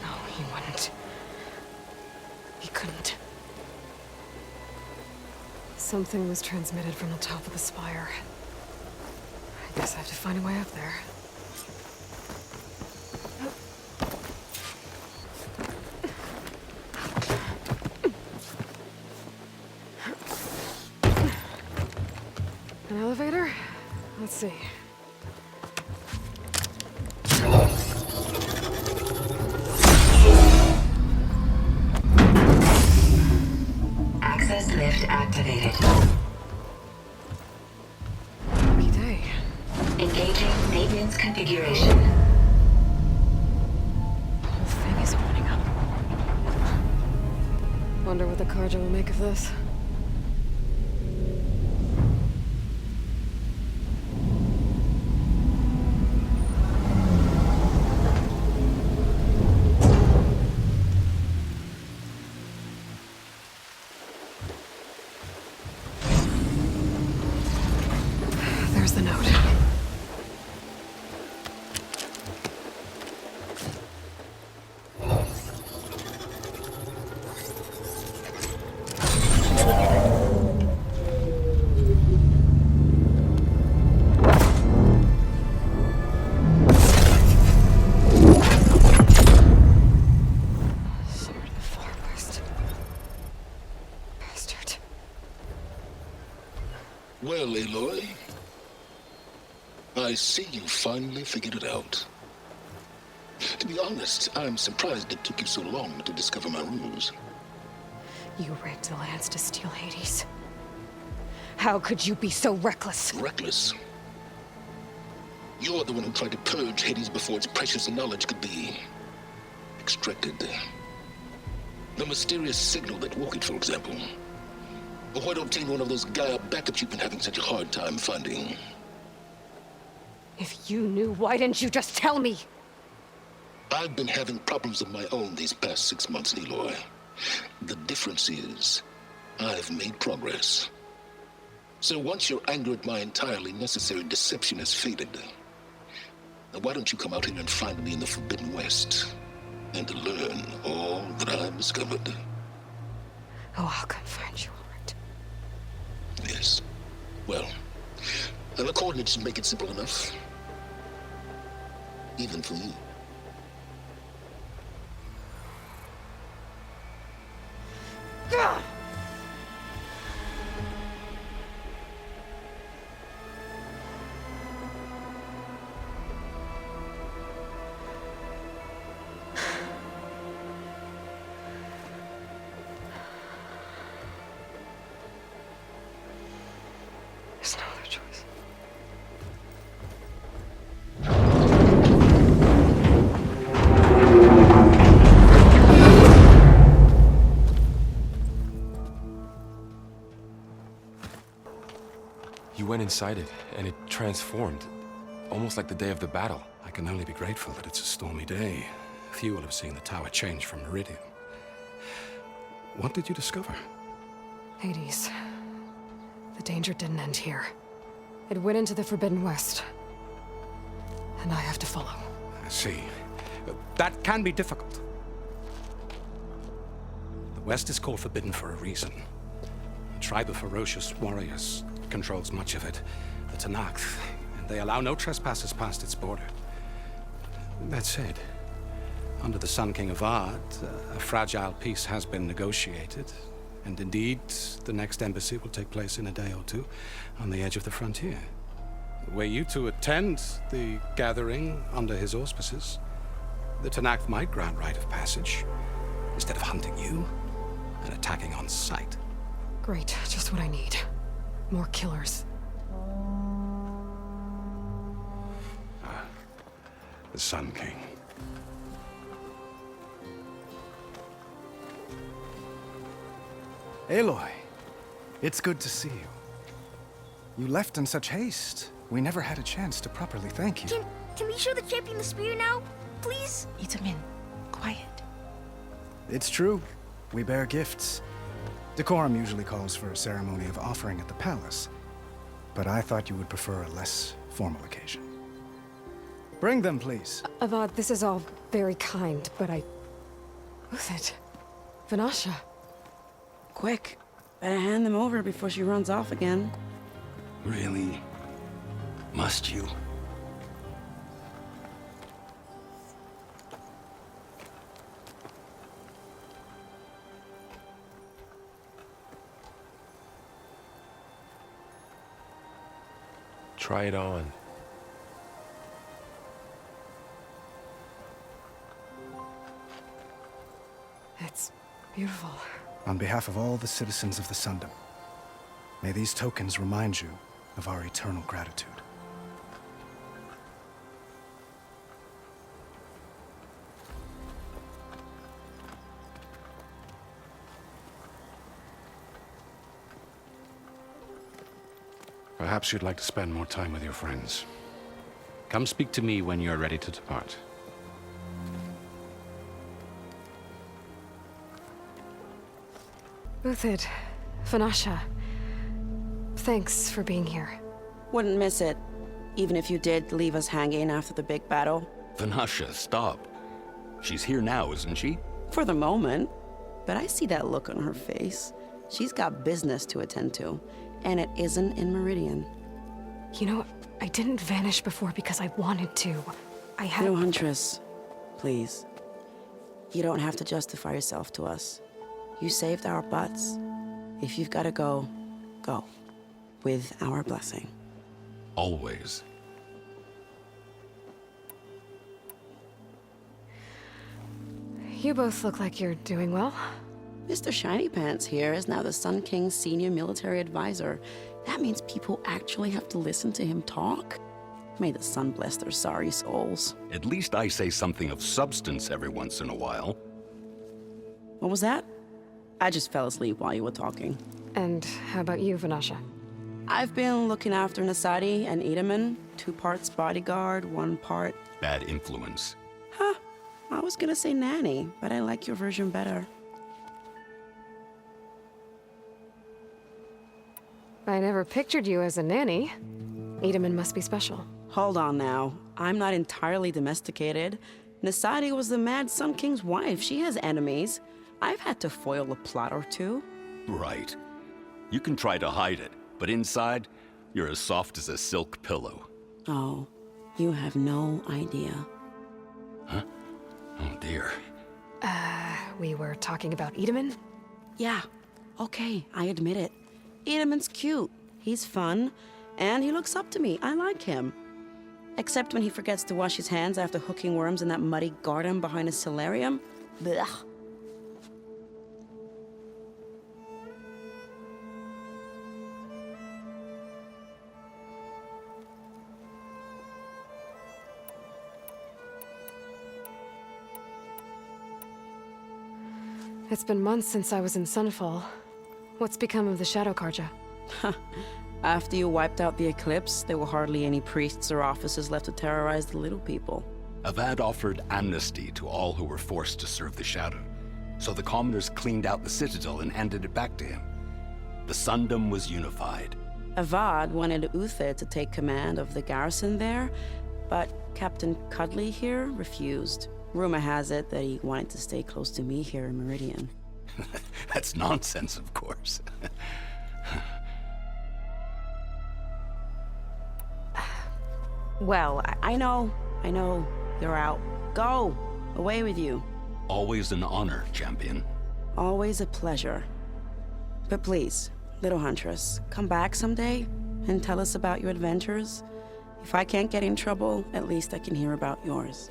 No, he wouldn't. He couldn't. Something was transmitted from the top of the spire. I guess I have to find a way up there. An elevator? Let's see. Access lift activated. Lucky day. Engaging maintenance configuration. The whole thing is opening up. Wonder what the Carja will make of this. There's the note. Sword of the Forest. Bastard. Well, Aloy, I see you finally figured it out. To be honest, I'm surprised it took you so long to discover my ruse. You rigged the lands to steal Hades. How could you be so reckless? Reckless? You're the one who tried to purge Hades before its precious knowledge could be extracted. The mysterious signal that woke it, for example. Or why don't obtain one of those Gaia backups you've been having such a hard time finding? If you knew, why didn't you just tell me? I've been having problems of my own these past 6 months, Aloy. The difference is, I've made progress. So once your anger at my entirely necessary deception has faded, now why don't you come out here and find me in the Forbidden West and learn all that I've discovered? Oh, I'll come find you, all right. Yes. Well, the coordinates make it simple enough. Even for you. Ugh! There's no other choice. You went inside it, and it transformed. Almost like the day of the battle. I can only be grateful that it's a stormy day. Few will have seen the tower change from Meridian. What did you discover? Hades. The danger didn't end here. It went into the Forbidden West. And I have to follow. I see. That can be difficult. The West is called Forbidden for a reason. A tribe of ferocious warriors controls much of it, the Tanakh, and they allow no trespassers past its border. That said, under the Sun King Avad, a fragile peace has been negotiated, and indeed, the next embassy will take place in a day or two on the edge of the frontier. Were you to attend the gathering under his auspices, the Tanakh might grant right of passage, instead of hunting you and attacking on sight. Great, just what I need. More killers. The Sun King. Aloy, it's good to see you. You left in such haste. We never had a chance to properly thank you. Can we show the champion the spear now? Please? Itamin, quiet. It's true. We bear gifts. Decorum usually calls for a ceremony of offering at the palace, but I thought you would prefer a less formal occasion. Bring them, please. Avad, this is all very kind, but Who's it? Vanasha. Quick. Better hand them over before she runs off again. Really? Must you? Try it on. It's beautiful. On behalf of all the citizens of the Sundom, may these tokens remind you of our eternal gratitude. Perhaps you'd like to spend more time with your friends. Come speak to me when you're ready to depart. Uthid, Vanasha, thanks for being here. Wouldn't miss it, even if you did leave us hanging after the big battle. Vanasha, stop. She's here now, isn't she? For the moment. But I see that look on her face. She's got business to attend to, and it isn't in Meridian. You know, I didn't vanish before because I wanted to. I had... No, Huntress. Please. You don't have to justify yourself to us. You saved our butts. If you've got to go, go. With our blessing. Always. You both look like you're doing well. Mr. Shiny Pants here is now the Sun King's senior military advisor. That means people actually have to listen to him talk. May the sun bless their sorry souls. At least I say something of substance every once in a while. What was that? I just fell asleep while you were talking. And how about you, Vanasha? I've been looking after Nasadi and Edaman. 2 parts bodyguard, 1 part... Bad influence. Huh. I was gonna say nanny, but I like your version better. I never pictured you as a nanny. Edaman must be special. Hold on now. I'm not entirely domesticated. Nasadi was the Mad Sun King's wife. She has enemies. I've had to foil a plot or two. Right. You can try to hide it, but inside, you're as soft as a silk pillow. Oh, you have no idea. Huh? Oh dear. We were talking about Edaman? Yeah, okay, I admit it. Edaman's cute. He's fun, and he looks up to me. I like him. Except when he forgets to wash his hands after hooking worms in that muddy garden behind his solarium. Blech. It's been months since I was in Sunfall. What's become of the Shadow Karja? After you wiped out the eclipse, there were hardly any priests or officers left to terrorize the little people. Avad offered amnesty to all who were forced to serve the Shadow, so the commoners cleaned out the citadel and handed it back to him. The Sundom was unified. Avad wanted Uther to take command of the garrison there, but Captain Cudley here refused. Rumor has it that he wanted to stay close to me here in Meridian. That's nonsense, of course. Well, I know. You're out. Go! Away with you. Always an honor, champion. Always a pleasure. But please, little huntress, come back someday and tell us about your adventures. If I can't get in trouble, at least I can hear about yours.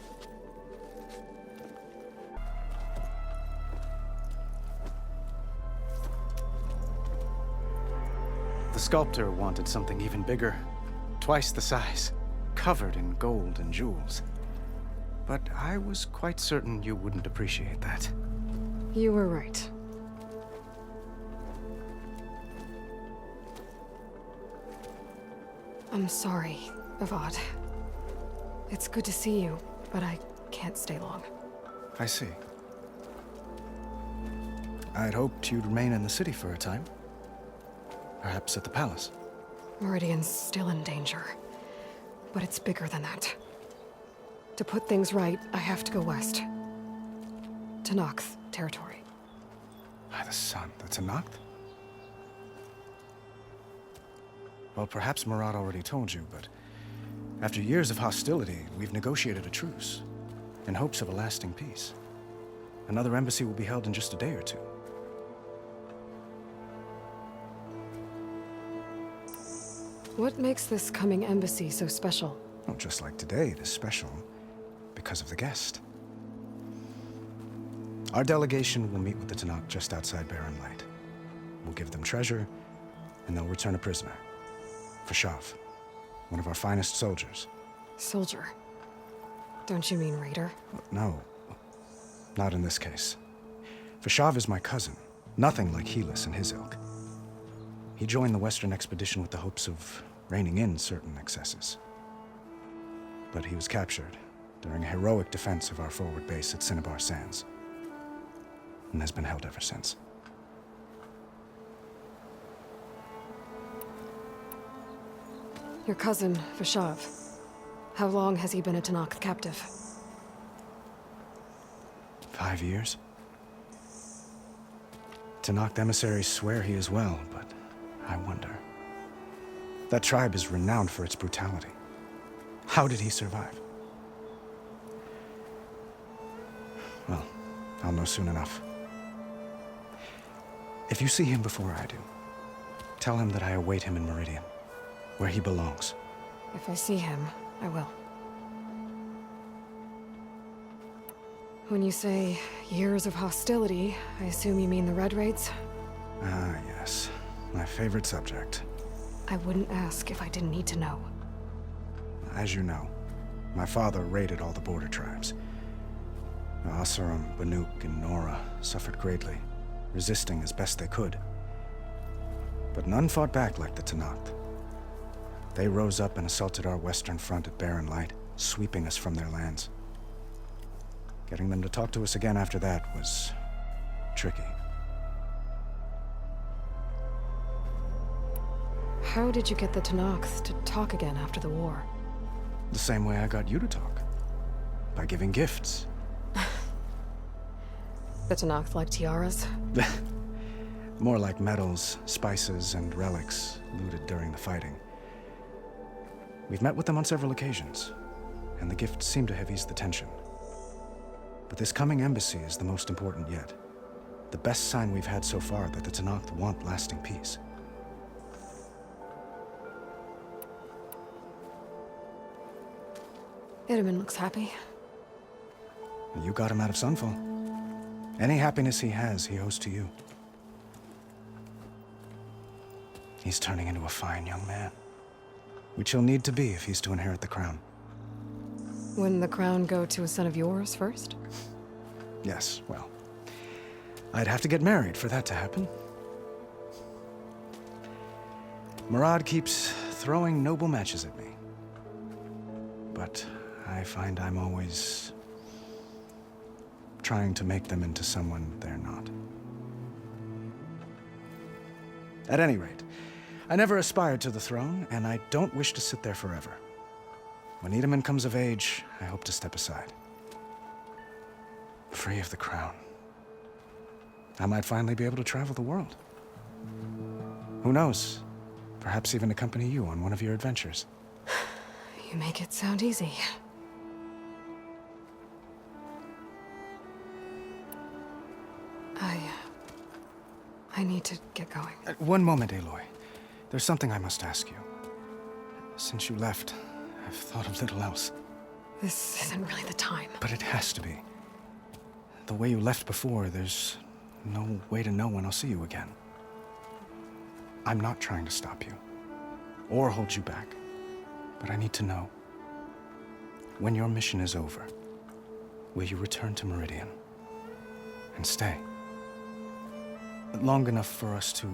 The sculptor wanted something even bigger, twice the size, covered in gold and jewels. But I was quite certain you wouldn't appreciate that. You were right. I'm sorry, Avad. It's good to see you, but I can't stay long. I see. I'd hoped you'd remain in the city for a time. Perhaps at the palace. Meridian's still in danger, but it's bigger than that. To put things right, I have to go west. To Nox territory. By the sun, that's a Noct? Well, perhaps Murad already told you, but after years of hostility, we've negotiated a truce, in hopes of a lasting peace. Another embassy will be held in just a day or two. What makes this coming embassy so special? Well, just like today, it is special because of the guest. Our delegation will meet with the Tanakh just outside Barren Light. We'll give them treasure, and they'll return a prisoner. Fashav, one of our finest soldiers. Soldier? Don't you mean raider? No, not in this case. Fashav is my cousin, nothing like Helis and his ilk. He joined the Western expedition with the hopes of reining in certain excesses. But he was captured during a heroic defense of our forward base at Cinnabar Sands, and has been held ever since. Your cousin, Fashav. How long has he been a Tanakh captive? 5 years. Tanakh emissaries swear he is well, but I wonder. That tribe is renowned for its brutality. How did he survive? Well, I'll know soon enough. If you see him before I do, tell him that I await him in Meridian, where he belongs. If I see him, I will. When you say years of hostility, I assume you mean the Red Raids? Ah, yes. My favorite subject. I wouldn't ask if I didn't need to know. As you know, my father raided all the border tribes. Asaram, Banuk, and Nora suffered greatly, resisting as best they could. But none fought back like the Tanakh. They rose up and assaulted our western front at Barren Light, sweeping us from their lands. Getting them to talk to us again after that was tricky. How did you get the Tenakth to talk again after the war? The same way I got you to talk. By giving gifts. The Tenakth like tiaras? More like medals, spices, and relics looted during the fighting. We've met with them on several occasions, and the gifts seem to have eased the tension. But this coming embassy is the most important yet. The best sign we've had so far that the Tenakth want lasting peace. Itamen looks happy. You got him out of Sunfall. Any happiness he has, he owes to you. He's turning into a fine young man, which he'll need to be if he's to inherit the crown. Wouldn't the crown go to a son of yours first? Yes, well, I'd have to get married for that to happen. Murad keeps throwing noble matches at me. But I find I'm always trying to make them into someone they're not. At any rate, I never aspired to the throne, and I don't wish to sit there forever. When Itamen comes of age, I hope to step aside. Free of the crown. I might finally be able to travel the world. Who knows? Perhaps even accompany you on one of your adventures. You make it sound easy. I need to get going. One moment, Aloy. There's something I must ask you. Since you left, I've thought of little else. This isn't really the time. But it has to be. The way you left before, there's no way to know when I'll see you again. I'm not trying to stop you, or hold you back. But I need to know, when your mission is over, will you return to Meridian and stay? Long enough for us to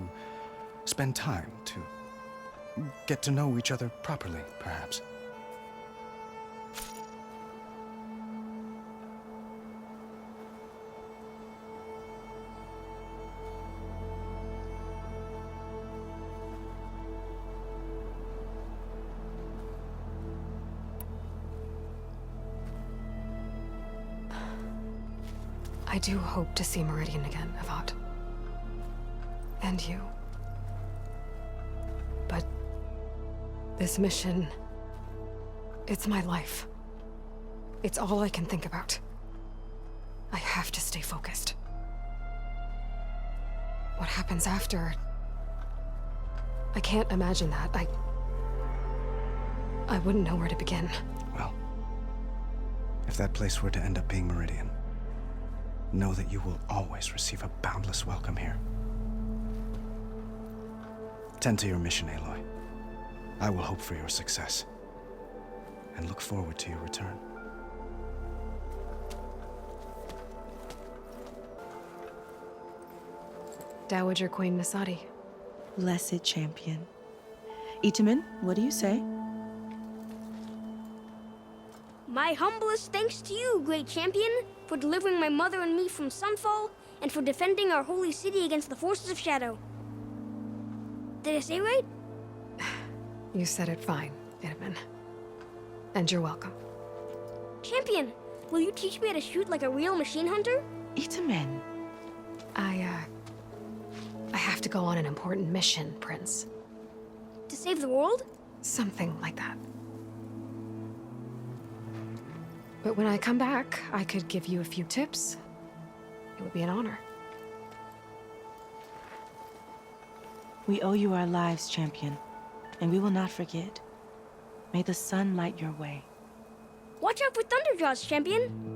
spend time, to get to know each other properly, perhaps. I do hope to see Meridian again, Avad. And you. But this mission, it's my life. It's all I can think about. I have to stay focused. What happens after? I can't imagine that. I wouldn't know where to begin. Well, if that place were to end up being Meridian, know that you will always receive a boundless welcome here. Tend to your mission, Aloy. I will hope for your success, and look forward to your return. Dowager Queen Nasadi. Blessed champion. Itamen, what do you say? My humblest thanks to you, great champion, for delivering my mother and me from Sunfall, and for defending our holy city against the forces of Shadow. Did I say right? You said it fine, Itamen. And you're welcome. Champion, will you teach me how to shoot like a real machine hunter? Itamen. I have to go on an important mission, Prince. To save the world? Something like that. But when I come back, I could give you a few tips. It would be an honor. We owe you our lives, champion, and we will not forget. May the sun light your way. Watch out for Thunderjaws, champion!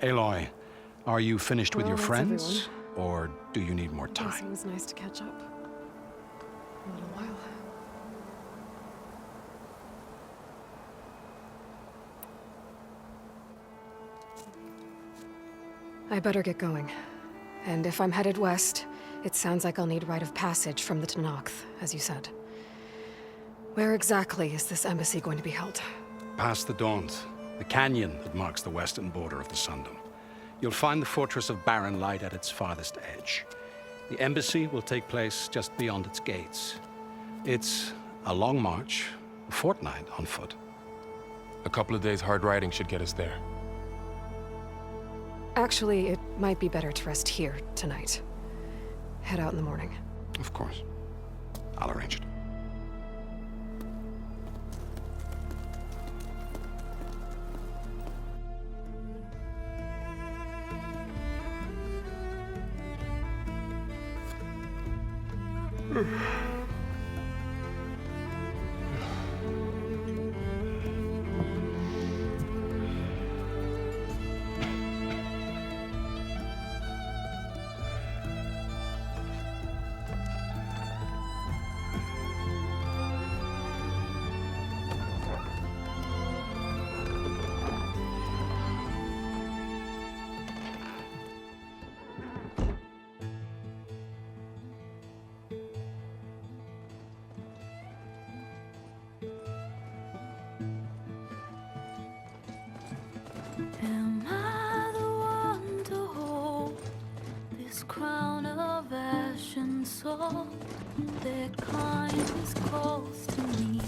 Aloy, are you finished with Well, your that's friends? Or do you need more Yes, time? it was nice to catch up. A little while. I better get going. And if I'm headed west, it sounds like I'll need rite of passage from the Tenakth, as you said. Where exactly is this embassy going to be held? Past the Daunt, the canyon that marks the western border of the Sundom. You'll find the fortress of Barren Light at its farthest edge. The embassy will take place just beyond its gates. It's a long march, a fortnight on foot. A couple of days hard riding should get us there. Actually, it might be better to rest here tonight. Head out in the morning. Of course. I'll arrange it. Am I the one to hold this crown of ash and salt? Their kind is close to me.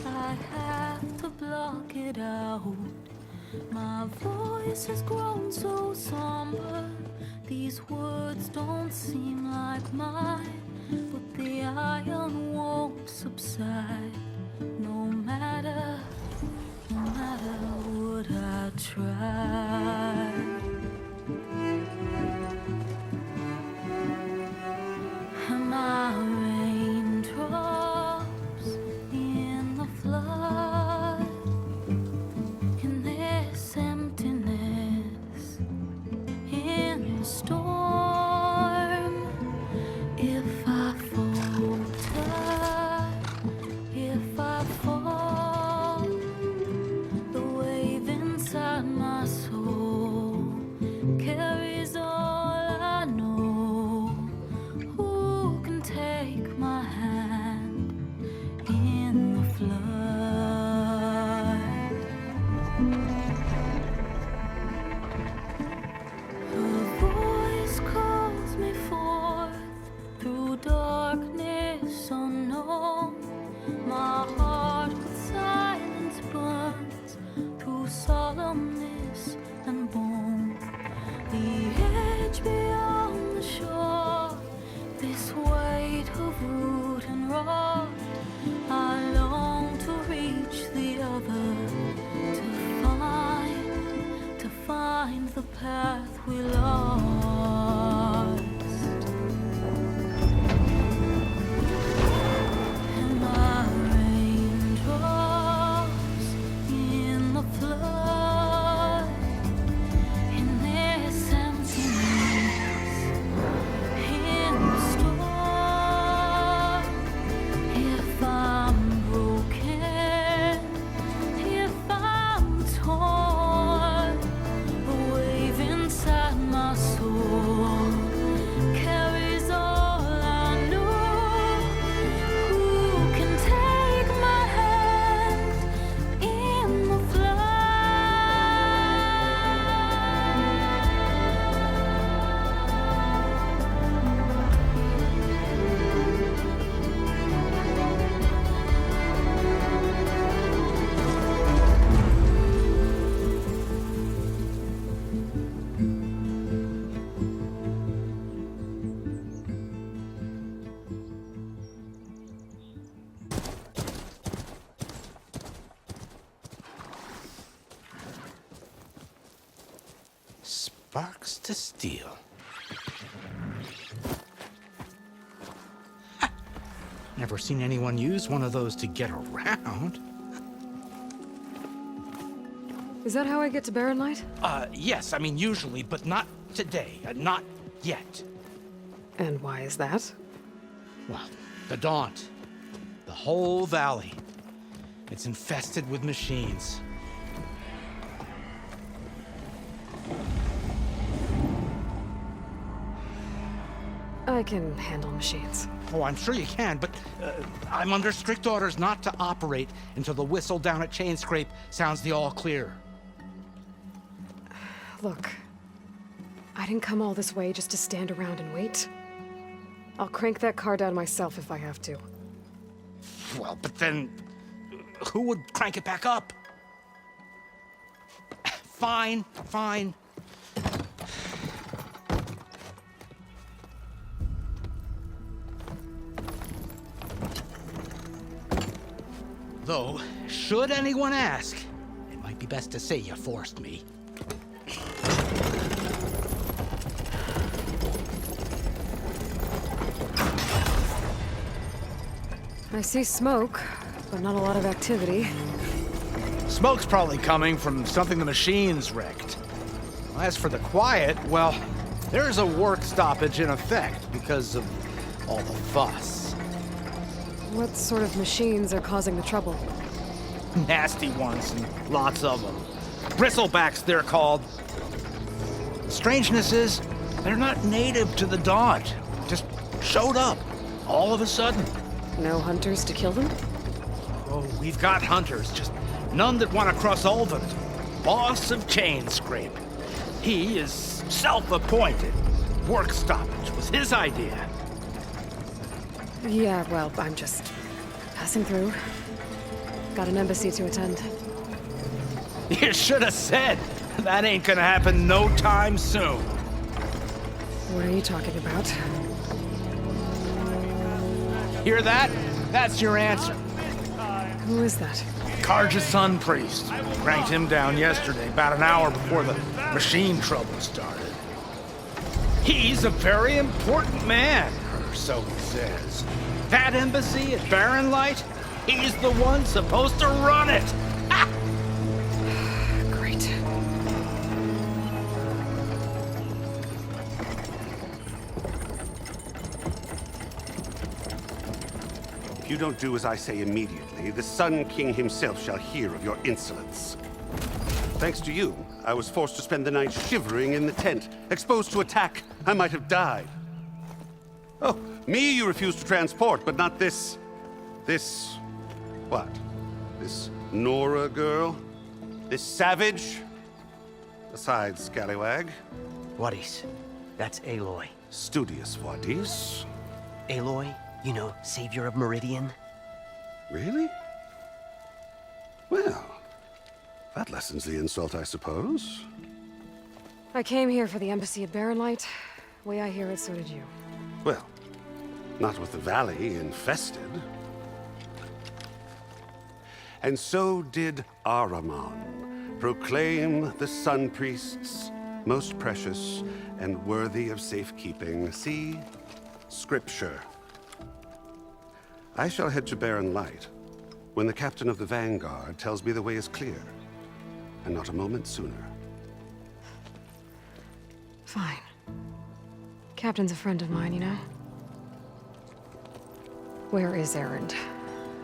I have to block it out. My voice has grown so somber. These words don't seem like mine, but the iron won't subside. No matter what I try. Am I raindrops in the flood? In this emptiness, in the storm? If I falter, if I fall, the wave inside my soul carries all I know. Who can take my hand in the flood? Her voice calls me forth through darkness unknown. My heart with silence burns through solemnness and bone. The edge beyond the shore, this weight of root and rod. I long to reach the other, to find the path we lost. Am I raindrops in the flood? In this emptiness, in the storm? If I'm broken, if I'm torn, the wave inside my soul carries all I know. Who can take my hand in the Sparks to steel. Never seen anyone use one of those to get around. Is that how I get to Barren Light? Yes, I mean usually, but not today. Not yet. And why is that? Well, the Daunt. The whole valley. It's infested with machines. I can handle machines. Oh, I'm sure you can, but I'm under strict orders not to operate until the whistle down at Chain Scrape sounds the all clear. Look, I didn't come all this way just to stand around and wait. I'll crank that car down myself if I have to. Well, but then who would crank it back up? Fine, fine. Though, should anyone ask, it might be best to say you forced me. I see smoke, but not a lot of activity. Smoke's probably coming from something the machines wrecked. As for the quiet, well, there's a work stoppage in effect because of all the fuss. What sort of machines are causing the trouble? Nasty ones, and lots of them. Bristlebacks, they're called. The strangeness is, they're not native to the Dodge. Just showed up, all of a sudden. No hunters to kill them? Oh, we've got hunters, just none that want to cross Ulvin. Boss of Chain Scrape. He is self-appointed. Work stoppage was his idea. Yeah, well, I'm just passing through. Got an embassy to attend. You should have said. That ain't gonna happen no time soon. What are you talking about? Hear that? That's your answer. Who is that? Karja's Sun Priest. Cranked him down yesterday, about an hour before the machine trouble started. He's a very important man, or so he says. That embassy at Barren Light, he's the one supposed to run it. Ha! Great. If you don't do as I say immediately, the Sun King himself shall hear of your insolence. Thanks to you, I was forced to spend the night shivering in the tent. Exposed to attack, I might have died. Oh, me you refuse to transport, but not this... what? This Nora girl? This savage? Besides, scallywag. Wadis. That's Aloy. Studious Wadis. Aloy, you know, savior of Meridian. Really? Well, that lessens the insult, I suppose. I came here for the embassy at Barren Light. Way I hear it, so did you. Well, not with the valley infested. And so did Ahriman proclaim the Sun Priests most precious and worthy of safekeeping. See? Scripture. I shall head to Barren Light when the captain of the Vanguard tells me the way is clear, and not a moment sooner. Fine. Captain's a friend of mine, you know? Where is Erend?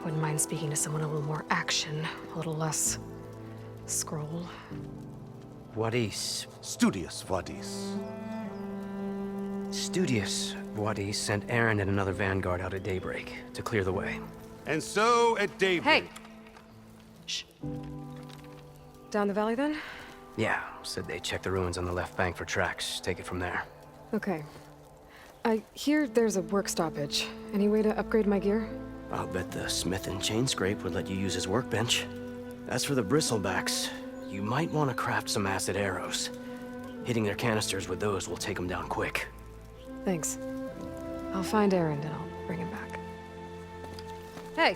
Wouldn't mind speaking to someone a little more action, a little less scroll. Wadis. Studious Wadis. Studious Wadis sent Aaron and another Vanguard out at daybreak to clear the way. And so at daybreak... Hey! Shh. Down the valley, then? Yeah, said they checked the ruins on the left bank for tracks. Take it from there. Okay. I hear there's a work stoppage. Any way to upgrade my gear? I'll bet the smith and chain scrape would let you use his workbench. As for the bristlebacks, you might want to craft some acid arrows. Hitting their canisters with those will take them down quick. Thanks. I'll find Erend and I'll bring him back. Hey!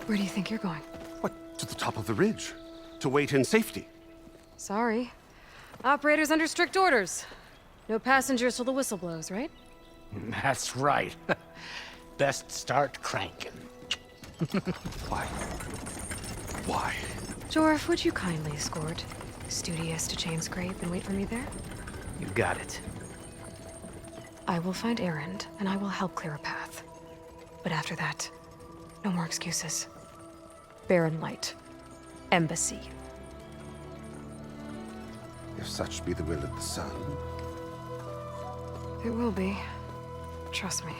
Where do you think you're going? What, to the top of the ridge? To wait in safety? Sorry. Operator's under strict orders. No passengers till the whistle blows, right? That's right. Best start cranking. Why? Why? Jorf, would you kindly escort Studious to Chain Scrape and wait for me there? You got it. I will find Erend, and I will help clear a path. But after that, no more excuses. Barren Light. Embassy. If such be the will of the sun. It will be. Trust me.